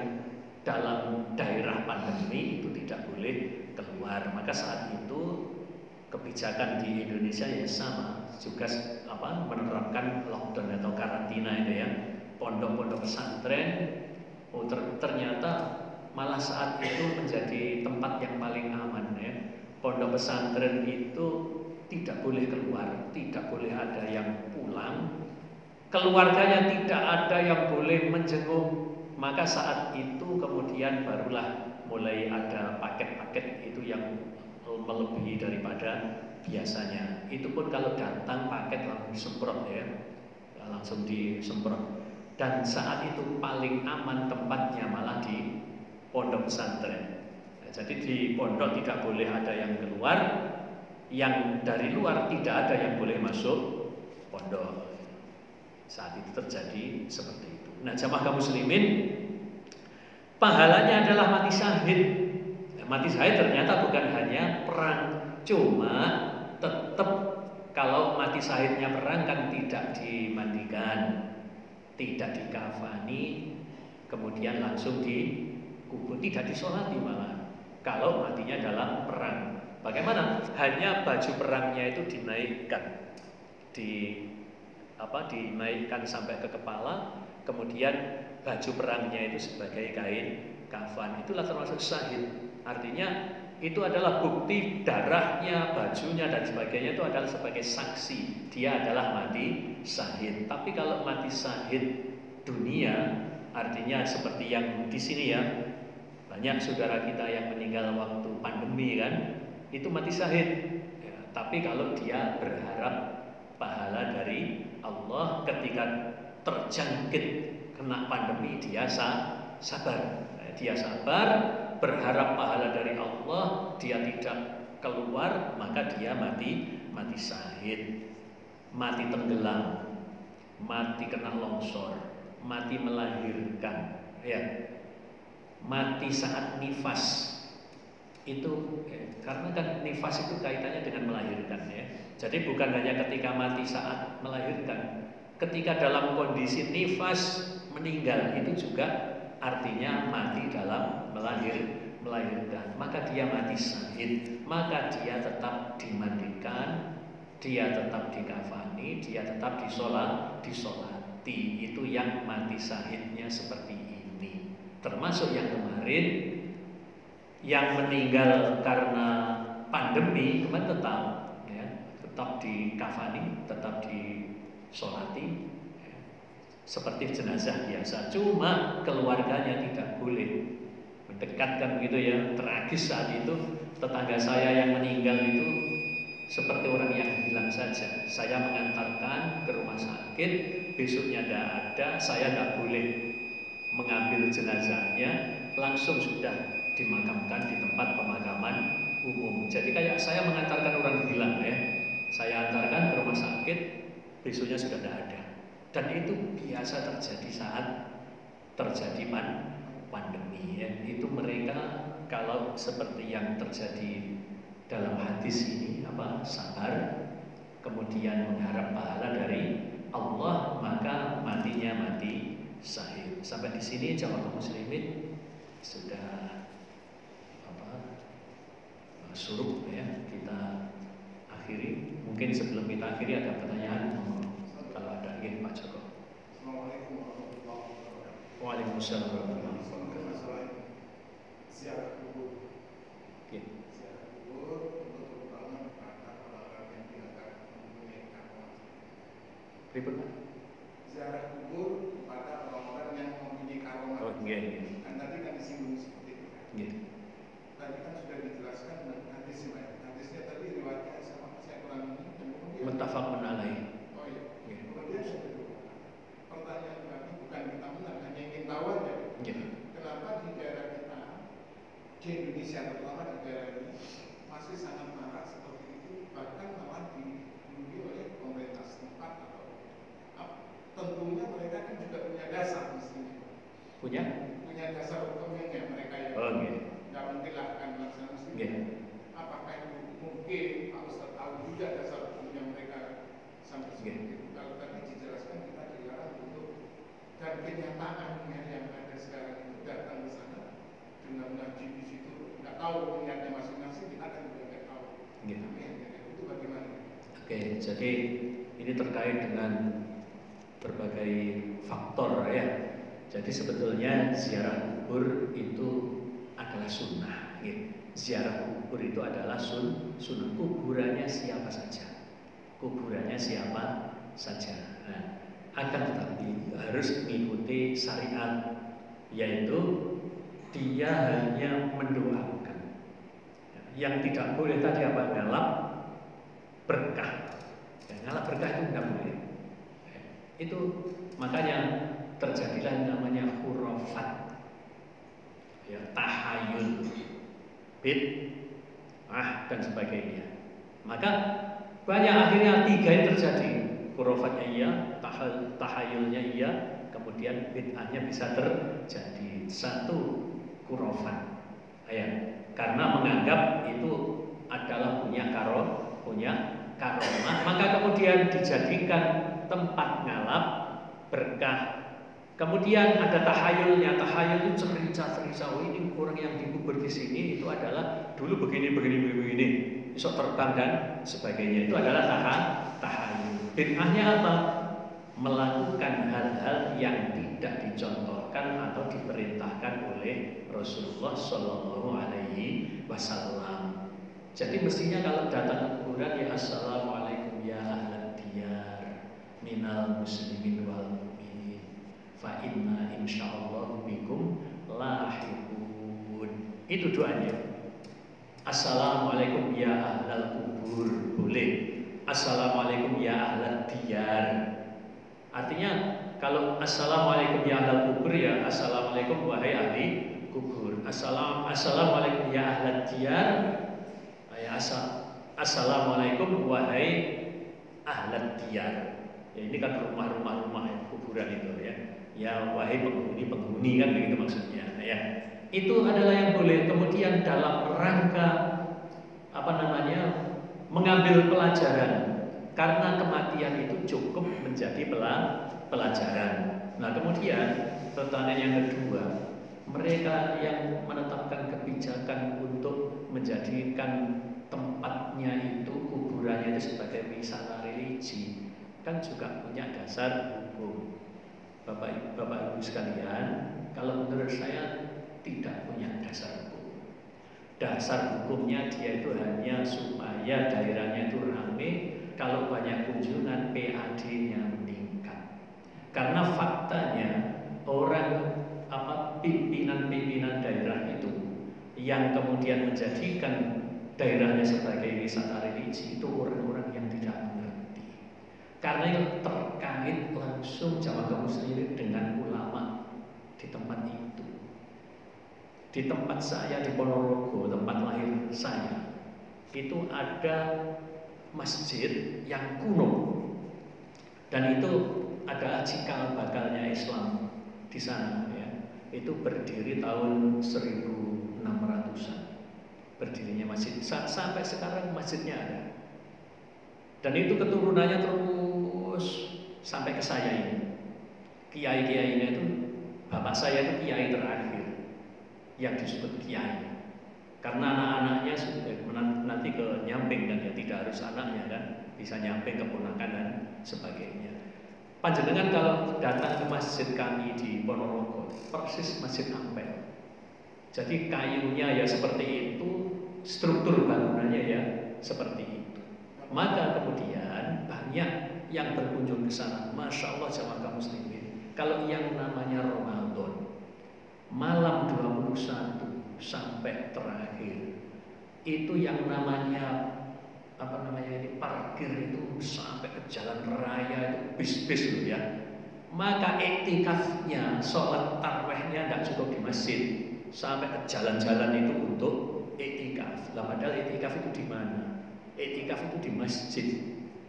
Speaker 1: dalam daerah pandemi itu tidak boleh keluar. Maka saat itu kebijakan di Indonesia ya sama juga menerapkan lockdown atau karantina itu ya. Pondok-pondok pesantren ternyata malah saat itu menjadi tempat yang paling aman ya. Pondok pesantren itu tidak boleh keluar, tidak boleh ada yang pulang, keluarganya tidak ada yang boleh menjenguk. Maka saat itu kemudian barulah mulai ada paket-paket itu yang melebihi daripada biasanya. Itu pun kalau datang paket langsung semprot ya, langsung disemprot. Dan saat itu paling aman tempatnya malah di pondok pesantren. Jadi di pondok tidak boleh ada yang keluar, yang dari luar tidak ada yang boleh masuk pondok. Saat itu terjadi seperti itu. Nah, jamaah kaum muslimin, pahalanya adalah mati syahid. Mati syahid ternyata bukan hanya perang, cuma tetap kalau mati syahidnya perang kan tidak dimandikan, tidak dikafani, kemudian langsung dikubur, tidak disolati malah. Kalau matinya dalam perang, bagaimana? Hanya baju perangnya itu dinaikkan, dinaikkan sampai ke kepala, kemudian baju perangnya itu sebagai kain kafan. Itulah termasuk syahid. Artinya itu adalah bukti darahnya, bajunya dan sebagainya itu adalah sebagai saksi dia adalah mati syahid. Tapi kalau mati syahid dunia, artinya seperti yang di sini ya, banyak saudara kita yang meninggal waktu pandemi kan, itu mati syahid ya. Tapi kalau dia berharap pahala dari Allah ketika terjangkit kena pandemi, dia sabar. Dia sabar, berharap pahala dari Allah, dia tidak keluar, maka dia mati syahid, mati tenggelam, mati kena longsor, mati melahirkan, ya, mati saat nifas. Itu karena kan nifas itu kaitannya dengan melahirkan, ya. Jadi bukan hanya ketika mati saat melahirkan, ketika dalam kondisi nifas meninggal itu juga artinya mati dalam melahirkan. Maka dia mati syahid, maka dia tetap dimandikan, dia tetap dikafani, dia tetap disolati. Itu yang mati syahidnya seperti ini. Termasuk yang kemarin yang meninggal karena pandemi, kemarin tetap dikafani, tetap disolati, seperti jenazah biasa. Cuma keluarganya tidak boleh mendekatkan begitu, ya. Tragis saat itu tetangga saya yang meninggal itu seperti orang yang hilang saja. Saya mengantarkan ke rumah sakit, besoknya tidak ada, saya tidak boleh mengambil jenazahnya, langsung sudah dimakamkan di tempat pemakaman umum. Jadi kayak saya mengantarkan orang hilang, ya. Saya antarkan ke rumah sakit, besoknya sudah tidak ada. Dan itu biasa terjadi saat terjadi pandemi, ya. Itu mereka kalau seperti yang terjadi dalam hadis ini, sabar, kemudian mengharap pahala dari Allah, maka matinya mati syahid. Sampai di sini jamaah muslimin sudah suruk, ya. Kita akhiri. Mungkin sebelum kita akhiri ada pertanyaan. Kalau ada, ya, Pak Joko.
Speaker 2: Assalamualaikum warahmatullahi wabarakatuh.
Speaker 1: Waalaikumsalam warahmatullahi wabarakatuh.
Speaker 2: Ziarah kubur.
Speaker 1: Oke.
Speaker 2: Ziarah kubur untuk terutama kepada orang-orang yang dianggap mempunyai karma.
Speaker 1: Ribut, Pak.
Speaker 2: Ziarah kubur kepada orang-orang yang mempunyai karma.
Speaker 1: Oh, iya.
Speaker 2: Kan tadi kan disinggung seperti itu.
Speaker 1: Iya.
Speaker 2: Tadi kan sudah dijelaskan dengan hadisnya. Hadisnya tadi riwayatnya sama, saya kurang ini, dan kemudian
Speaker 1: Muttafaqun alaih.
Speaker 2: oh iya. Kemudian saya kedua, pertanyaan kami bukan kita menang, hanya ingin tahu aja.
Speaker 1: Iya.
Speaker 2: Kenapa di daerah kita, di Indonesia terutama di daerah ini masih sangat marah seperti itu, bahkan malah diduduki oleh pemerintah setempat atau tentunya mereka kan juga punya dasar mestinya.
Speaker 1: Punya
Speaker 2: Dasar hukumnya mereka yang nggak mungkin lah akan melaksanakan mesti. Apakah itu mungkin Pak Ustaz tahu juga dasar hukumnya mereka sampai seperti itu? Kalau tadi dijelaskan kita dilarang untuk, dan kenyataannya yang ada sekarang itu datang ke sana dengan ngaji di situ, nggak tahu niatnya masing-masing, kita kan juga nggak tahu. Itu bagaimana?
Speaker 1: Oke, jadi ini terkait dengan berbagai faktor, ya. Jadi sebetulnya ziarah kubur itu adalah sunnah, ya. Ziarah kubur itu adalah sunnah. Kuburannya siapa saja, kuburannya siapa saja. Nah, akan tetapi harus mengikuti syariat, yaitu dia hanya mendoakan. Yang tidak boleh tadi ngalap berkah. Ngalap berkah itu tidak boleh. Itu makanya terjadilah namanya khurafat, ya, tahayul, bid'ah dan sebagainya. Maka banyak akhirnya tiga yang terjadi. Khurafatnya iya, tahayulnya iya, kemudian bid'ahnya bisa terjadi. Satu, khurafat, ya, karena menganggap itu adalah punya karomah, maka kemudian dijadikan tempat ngalap berkah. Kemudian ada tahayulnya. Tahayul itu cerita-cerita, oh ini orang yang dikubur di sini itu adalah dulu begini, besok terbang dan sebagainya. Itu adalah tahayul. Bid'ahnya apa? Melakukan hal-hal yang tidak dicontohkan atau diperintahkan oleh Rasulullah Shallallahu Alaihi Wasallam. Jadi mestinya kalau datang ke kuburan, ya assalamualaikum ya ahlan diyar minal muslimin wal mu'minin fa inna insyaallah bikum lahiqun. Itu doanya. Assalamualaikum ya ahlal kubur boleh. Assalamualaikum ya ahlal diyar. Artinya kalau assalamualaikum ya ahlal kubur, ya assalamualaikum wahai ahli kubur. Assalamualaikum ya ahlal diyar, ya assalamualaikum wahai ahlal diyar. Ya, ini kan rumah kuburan itu ya. Ya wahai penghuni kan begitu maksudnya. Ya. Itu adalah yang boleh. Kemudian dalam rangka mengambil pelajaran. Karena kematian itu cukup menjadi pelajaran. Nah kemudian pertanyaan yang kedua, mereka yang menetapkan kebijakan untuk menjadikan tempatnya itu, kuburannya itu sebagai wisata religi, kan juga punya dasar hukum. Bapak Ibu sekalian, kalau menurut saya tidak punya dasar hukum. Dasar hukumnya dia itu hanya supaya daerahnya itu ramai. Kalau banyak kunjungan, PAD-nya meningkat. Karena faktanya pimpinan daerah itu yang kemudian menjadikan daerahnya sebagai wisata religi itu orang-orang yang tidak mengerti. Karena yang terkait langsung jamaah kaum muslimin dengan ulama di tempat itu. Di tempat saya di Ponorogo, tempat lahir saya, itu ada masjid yang kuno, dan itu ada cikal bakalnya Islam di sana ya. Itu berdiri tahun 1600-an berdirinya masjid, sampai sekarang masjidnya ada, dan itu keturunannya terus sampai ke saya ini. Kiai-kiainya itu, bapak saya itu kiai terakhir yang disebut kiai. Karena anak-anaknya nanti ke nyamping kan ya, tidak harus anaknya kan, bisa nyamping keponakan dan sebagainya. Panjenengan kalau datang ke masjid kami di Ponorogo, persis masjid Ampel. Jadi kayunya ya seperti itu, struktur bangunannya ya seperti itu. Maka kemudian banyak yang berkunjung ke sana. Masya Allah jamaah kaum muslimin. Kalau yang namanya Ramadan, malam 21 sampai terakhir itu yang namanya parkir itu sampai ke jalan raya itu bis-bis loh ya. Maka iktikafnya, sholat tarawihnya tidak cukup di masjid, sampai ke jalan-jalan itu untuk iktikaf. Lah padahal iktikaf itu di mana? Iktikaf itu di masjid,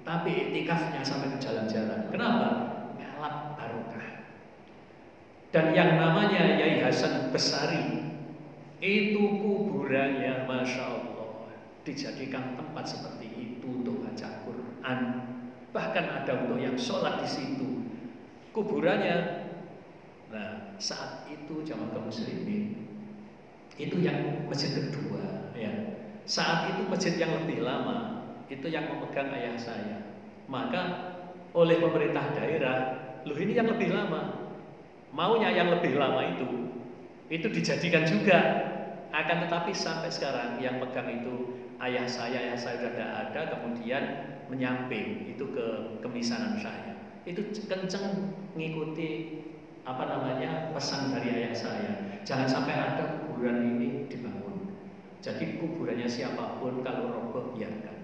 Speaker 1: tapi iktikafnya sampai ke jalan-jalan. Kenapa? Ngalap barokah. Dan yang namanya Yai Hasan Besari itu kuburannya Masya Allah dijadikan tempat seperti itu untuk baca Quran, bahkan ada untuk yang sholat di situ kuburannya. Nah saat itu jamaah kaum muslimin itu yang masjid kedua ya. Saat itu masjid yang lebih lama itu yang memegang ayah saya. Maka oleh pemerintah daerah, loh ini yang lebih lama, maunya yang lebih lama itu dijadikan juga. Akan tetapi sampai sekarang yang pegang itu ayah saya sudah tidak ada, kemudian menyamping itu ke kemisanan saya. Itu kenceng mengikuti pesan dari ayah saya. Jangan sampai ada kuburan ini dibangun. Jadi kuburannya siapapun kalau roboh biarkan.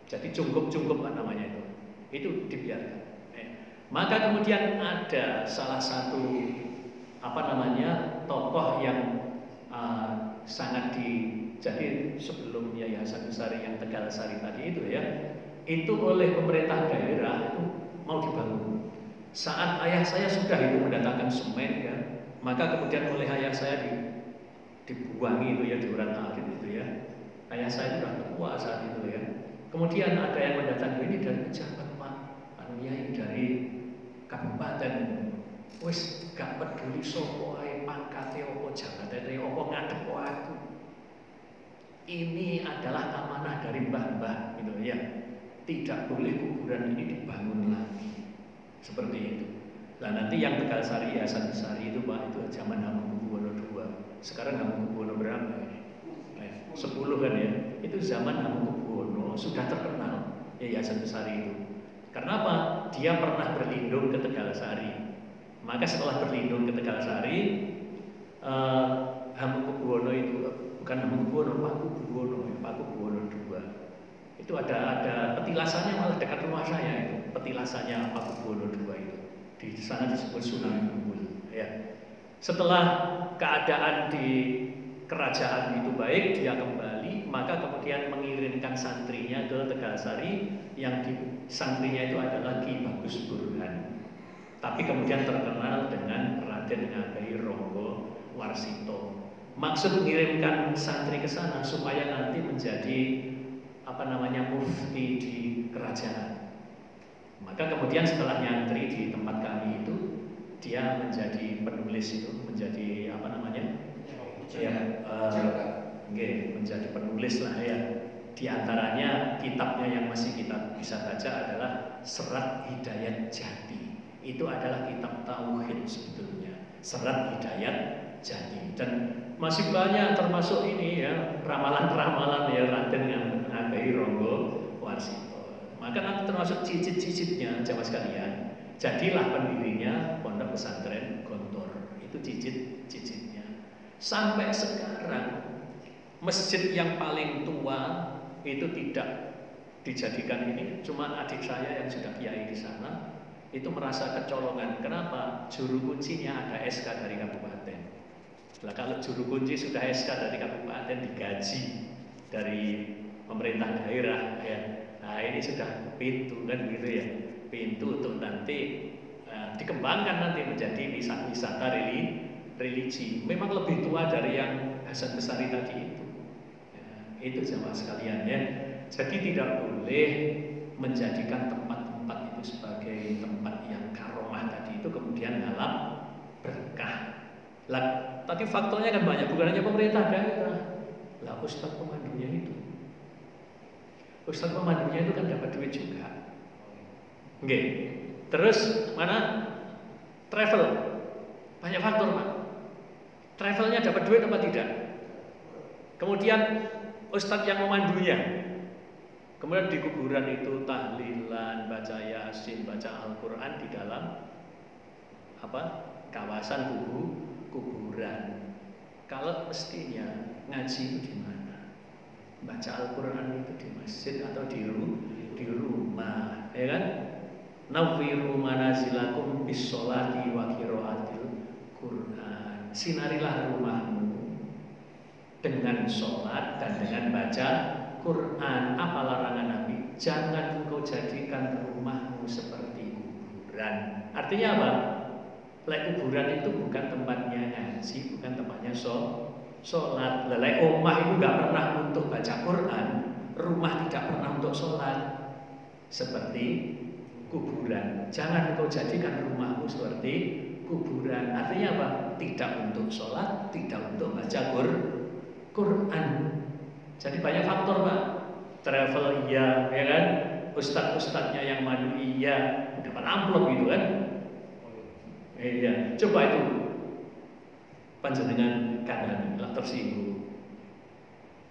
Speaker 1: Jadi cungkup namanya itu dibiarkan. Maka kemudian ada salah satu tokoh yang sangat jadi sebelum Yai Hasan Besari yang Tegal Sari tadi itu ya, itu oleh pemerintah daerah itu mau dibangun. Saat ayah saya sudah itu mendatangkan semen ya, maka kemudian oleh ayah saya dibuangi itu ya, di urat alit itu ya. Ayah saya sudah tua saat itu ya. Kemudian ada yang mendatangi, ini dari pejabat Pak, Yai dari kabupaten, wis gak peduli sopo ae pangkate opo jabate opo ngadep aku. Ini adalah amanah dari mbah-mbah gitu ya. Tidak boleh kuburan ini dibangun lagi. Seperti itu. Nah nanti yang Tegal Sari, Hasan Besari itu Pak, itu zaman Hamengkubuwono II. Sekarang Hamengkubuwono berapa ya? 10 kan ya. Itu zaman Hamengkubuwono sudah terkenal ya Hasan Besari itu. Karena apa? Dia pernah berlindung ke Tegal Sari. Maka setelah berlindung ke Tegal Sari, Hamengkubuwono itu bukan Hamengkubuwono, Pakubuwono II. Itu ada petilasannya malah dekat rumah saya itu. Petilasannya Pakubuwono II sana disebut Sunan Gumul. Ya. Setelah keadaan di kerajaan itu baik, dia kembali, maka kemudian mengirimkan santrinya ke Tegalsari, yang di santrinya itu adalah Ki Bagus Burhan. Tapi kemudian terkenal dengan Raden Ngabei Ronggo Warsito. Maksud mengirimkan santri ke sana supaya nanti menjadi mufti di kerajaan. Maka kemudian setelah nyantri di tempat kami itu, dia menjadi penulis itu, menjadi menjadi penulis lah ya. Di antaranya kitabnya yang masih kita bisa baca adalah Serat Hidayat Jati. Itu adalah kitab tauhid sebetulnya. Serat Hidayat Jati. Dan masih banyak termasuk ini ya, ramalan-ramalan ya Raden Ngabei Ronggo Warsito. Maka nanti termasuk cicit-cicitnya jamaah sekalian. Jadilah pendirinya Pondok Pesantren Gontor. Itu cicit-cicitnya. Sampai sekarang masjid yang paling tua itu tidak dijadikan ini, cuma adik saya yang sudah kiai di sana itu merasa kecolongan. Kenapa? Juru kuncinya ada SK dari kabupaten. Nah, kalau juru kunci sudah SK dari kabupaten, digaji dari pemerintah daerah ya. Nah, ini sudah pintu kan gitu ya. Pintu untuk nanti dikembangkan nanti menjadi wisata religi. Memang lebih tua dari yang Hasan Besari tadi itu. Ya, itu jamaah sekalian ya. Jadi tidak boleh menjadikan tempat-tempat itu sebagai tempat yang karomah tadi itu kemudian ngalap berkah. Lah, tadi faktornya kan banyak, bukan hanya pemerintah daerah. Lah, ustadz pemandunya itu kan dapat duit juga. Oke. Terus mana? Travel. Banyak faktor, Pak. Travelnya dapat duit apa tidak? Kemudian ustadz yang memandunya. Kemudian di kuburan itu tahlilan, baca Yasin, baca Al-Quran di dalam kawasan kuburan. Kalau mestinya ngaji itu di mana? Baca Al-Quran itu di masjid atau di rumah, ya kan? Nawwiru manazilakum bis-sholati wa qiraatil Quran. Sinarilah rumahmu dengan sholat dan dengan baca Quran. Apa larangan Nabi? Jangan engkau jadikan rumahmu seperti kuburan. Artinya apa? Kuburan itu bukan tempatnya ngaji, bukan tempatnya sholat. Omah itu nggak pernah untuk baca Quran, rumah tidak pernah untuk sholat, seperti kuburan. Jangan engkau jadikan rumahmu seperti kuburan. Artinya apa? Tidak untuk sholat, tidak untuk baca Quran. Jadi banyak faktor, Pak. Travel iya, ya kan? Ustadz-ustadznya yang madu iya, dapat amplop gitu kan? Iya, coba itu panjenengan kandhani lah tersinggung.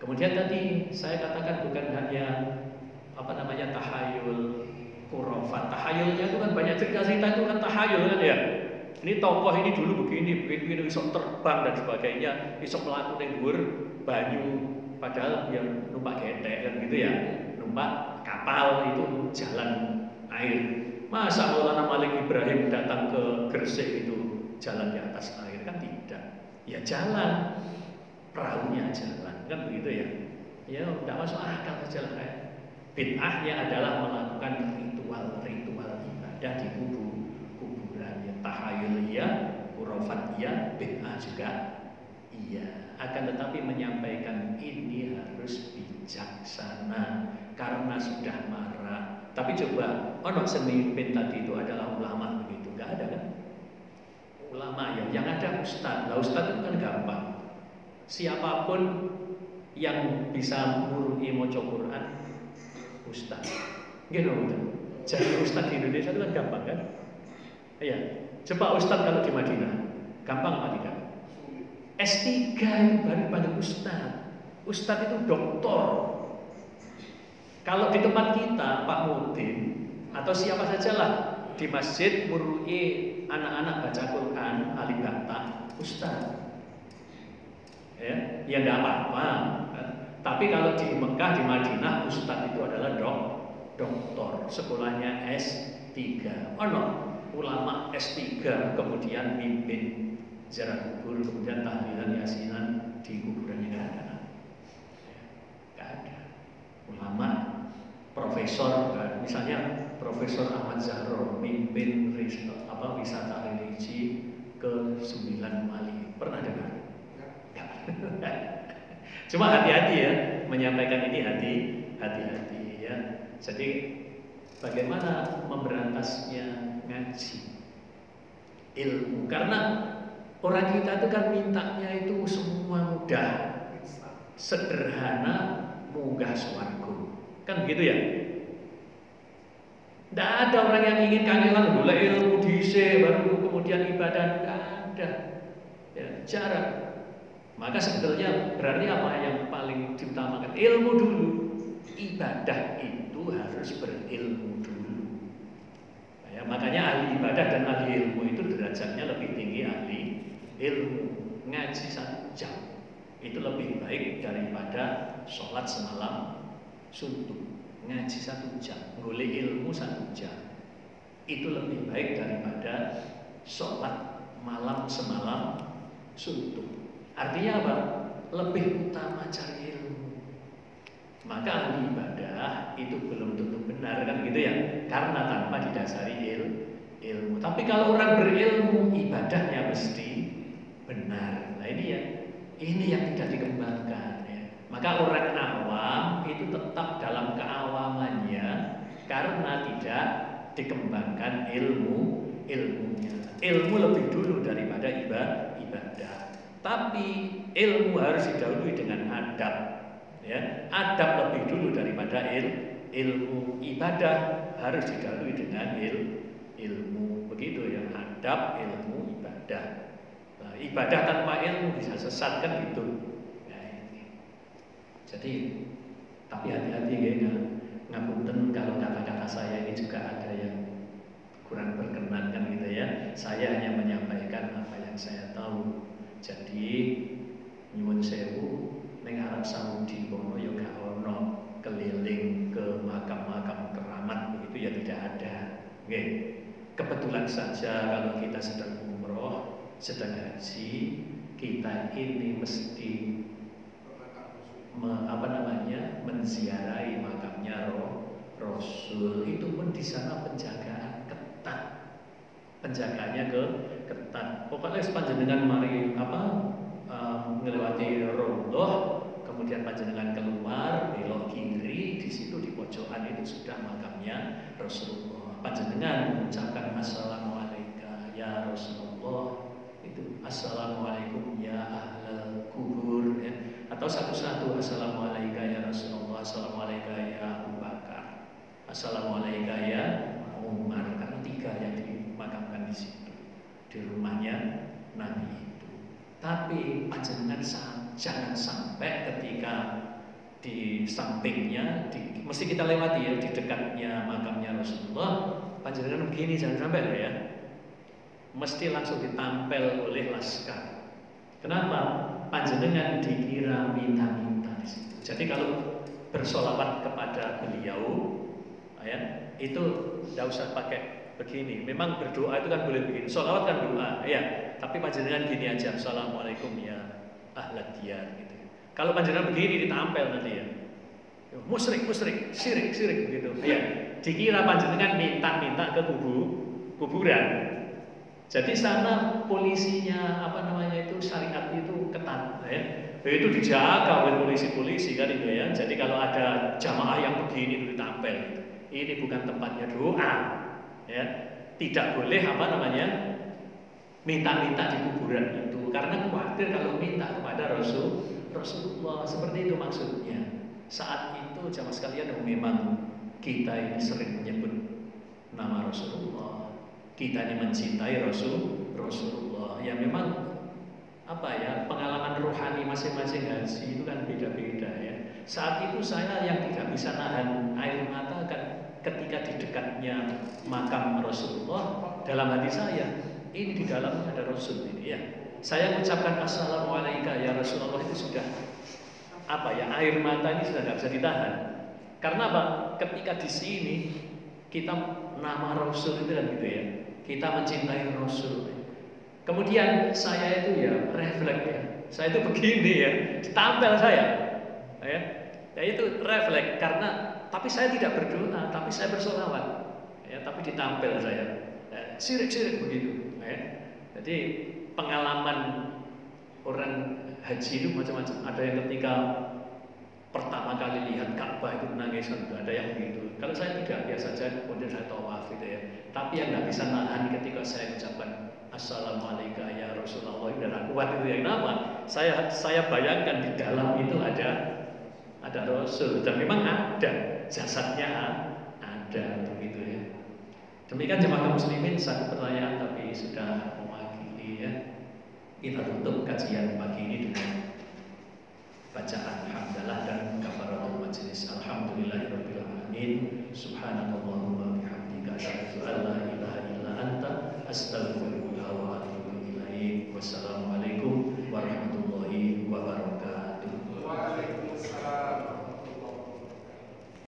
Speaker 1: Kemudian tadi saya katakan bukan hanya tahayul, khurafat. Tahayulnya itu kan banyak cerita-cerita, itu kan tahayul kan ya. Ini tokoh ini dulu begini, bisa terbang dan sebagainya, bisa melakukan yang dhuwur banyu, padahal yang numpak getek kan gitu ya, numpak kapal itu jalan air. Masa Maulana Malik Ibrahim datang ke Gresik itu jalan di atas air? Kan tidak. Ya jalan, perahunya jalan, kan begitu ya. Ya tidak masuk akal saja lah. Bid'ahnya adalah melakukan ritual ibadah di kuburan. Ya, tahayul iya, khurafat iya, bid'ah juga iya. Akan tetapi menyampaikan ini harus bijaksana karena sudah marah. Tapi coba, semimpin tadi itu adalah ulama begitu, nggak ada kan? Ulama ya, yang ada ustadz. Lah ustadz itu kan gampang. Siapapun yang bisa murui maca Quran, ustadz. Gitu. Jadi ustadz di Indonesia itu kan gampang kan? Iya. Coba ustadz kalau di Madinah, gampang apa tidak? S3 itu baru pada ustadz. Ustadz itu doktor. Kalau di tempat kita, Pak Mudin atau siapa sajalah di masjid murui anak-anak baca Quran, alif bata, ustaz. Ya enggak apa-apa. Tapi kalau di Mekah, di Madinah, ustaz itu adalah doktor, sekolahnya S3. ulama S3 kemudian mimpin ziarah kubur, kemudian tahlilan yasinan di kuburannya? Nggak ada. Nggak ada. Ulama, profesor, misalnya Profesor Ahmad Zahro mimpin wisata religi ke 9 Mali, pernah dengar? Nggak. Cuma hati-hati ya, menyampaikan ini hati-hati ya. Jadi bagaimana memberantasnya? Ngaji ilmu, karena orang kita itu kan mintanya itu semua mudah, sederhana, munggah swarga, kan begitu ya. Tidak ada orang yang ingin kangelan golek ilmu dhisik baru kemudian ibadah, tidak ada ya, jarang. Maka sebetulnya berarti apa yang paling diutamakan? Ilmu dulu. Ibadah itu harus berilmu dulu ya, makanya ahli ibadah dan ahli ilmu itu derajatnya lebih tinggi ahli ilmu. Ngaji 1 jam itu lebih baik daripada sholat semalam suntuk. Ngaji 1 jam, golek ilmu 1 jam itu lebih baik daripada sholat malam semalam suntuk. Artinya apa? Lebih utama cari ilmu. Maka ahli ibadah itu belum tentu benar, kan gitu ya, karena tanpa didasari ilmu. Tapi kalau orang berilmu, ibadahnya mesti benar. Nah ini yang tidak dikembangkan ya. Maka orang awam itu tetap dalam keawamannya karena tidak dikembangkan ilmunya. Ilmu lebih dulu daripada ibadah. Tapi ilmu harus didahului dengan adab ya. Adab lebih dulu daripada ilmu. Ibadah harus didahului dengan ilmu. Begitu ya, adab, ilmu, ibadah. Nah, ibadah tanpa ilmu bisa sesat, kan gitu. Nah, ini. Jadi tapi hati-hati ya, ngapunten kalau kata-kata saya ini juga ada yang kurang berkenan, kan gitu ya. Saya hanya menyampaikan apa yang saya tahu. Jadi nyuwun sewu, ning Arab Saudi kono ya gak ono keliling ke makam-makam keramat begitu ya, tidak ada. Nggih. Kebetulan saja kalau kita sedang umroh, sedang haji, kita ini mesti menziarahi makamnya Rasul. Itu pun di sana penjagaan ketat. Penjagaannya ketat. Pokoknya panjenengan mari melewati Raudhah, kemudian panjenengan keluar belok kiri, di situ di pojokan itu sudah makamnya Rasulullah. Panjenengan mengucapkan assalamualaikum ya Rasulullah, itu assalamualaikum ya ahlal kubur ya. Atau satu-satu assalamualaikum ya Rasulullah, assalamualaikum ya Abu Bakar, assalamualaikum ya Umar, karena 3 yang dimakamkan di situ di rumahnya Nabi itu. Tapi panjenengan jangan sampai ketika di sampingnya, mesti kita lewati ya, di dekatnya makamnya Rasulullah, panjenengan begini, jangan sampai ya, mesti langsung ditampel oleh laskar. Kenapa? Panjenengan dikira minta-minta di situ. Jadi kalau bersolawat kepada beliau, ya, itu tidak usah pakai begini. Memang berdoa itu kan boleh begini, solawat kan doa, ya. Tapi panjenengan gini aja, assalamualaikum ya ahlad diyar gitu. Kalau panjenengan begini ditampel nanti ya, musyrik, syirik begitu. Ya, dikira panjenengan minta ke kuburan. Jadi sana polisinya syariat itu ketat ya. Itu dijaga oleh polisi kan itu ya. Jadi kalau ada jamaah yang begini itu ditampel. Ini bukan tempatnya doa. Ya. Tidak boleh minta-minta di kuburan itu, karena khawatir kalau minta kepada Rasulullah, seperti itu maksudnya. Saat itu jamaah sekalian, memang kita ini sering menyebut nama Rasulullah, kita ini mencintai Rasulullah. Ya memang pengalaman rohani masing-masing haji itu kan beda-beda ya. Saat itu saya yang tidak bisa nahan air mata kan ketika di dekatnya makam Rasulullah, dalam hati saya ini di dalamnya ada Rasul ini ya. Saya mengucapkan assalamualaikum ya Rasulullah, itu sudah air mata ini sudah tidak bisa ditahan. Karena apa? Ketika di sini kita nama Rasul itu kan gitu ya. kita mencintai Rasul. Kemudian saya itu ya refleks ya. Saya itu begini ya, ditampil saya. Ya itu refleks karena tapi saya tidak berdoa, tapi saya bersolawat. Ya, tapi ditampil saya. Sirik-sirik begitu. Ya. Jadi pengalaman orang haji itu macam-macam. Ada yang ketika pertama kali lihat Ka'bah itu nangis, ada yang begitu. Kalau saya tidak, biasa saja, kemudian saya tawaf gitu ya. Tapi yang nggak bisa nahan ketika saya ucapkan Assalamualaikum ya Rasulullah, dan kuat itu yang nama. Saya bayangkan di dalam itu ada Rasul, dan memang ada jasadnya, ada begitu ya. Demikian jemaah muslimin, satu pertanyaan tapi sudah mewakili ya. Kita tutup kajian pagi ini dengan bacaan hamdalah dan kafaratul majelis. Alhamdulillahirabbil alamin. Subhanakallahumma bihamdika asyhadu an la ilaha illa anta astaghfiruka wa atubu ilaik. Wassalamualaikum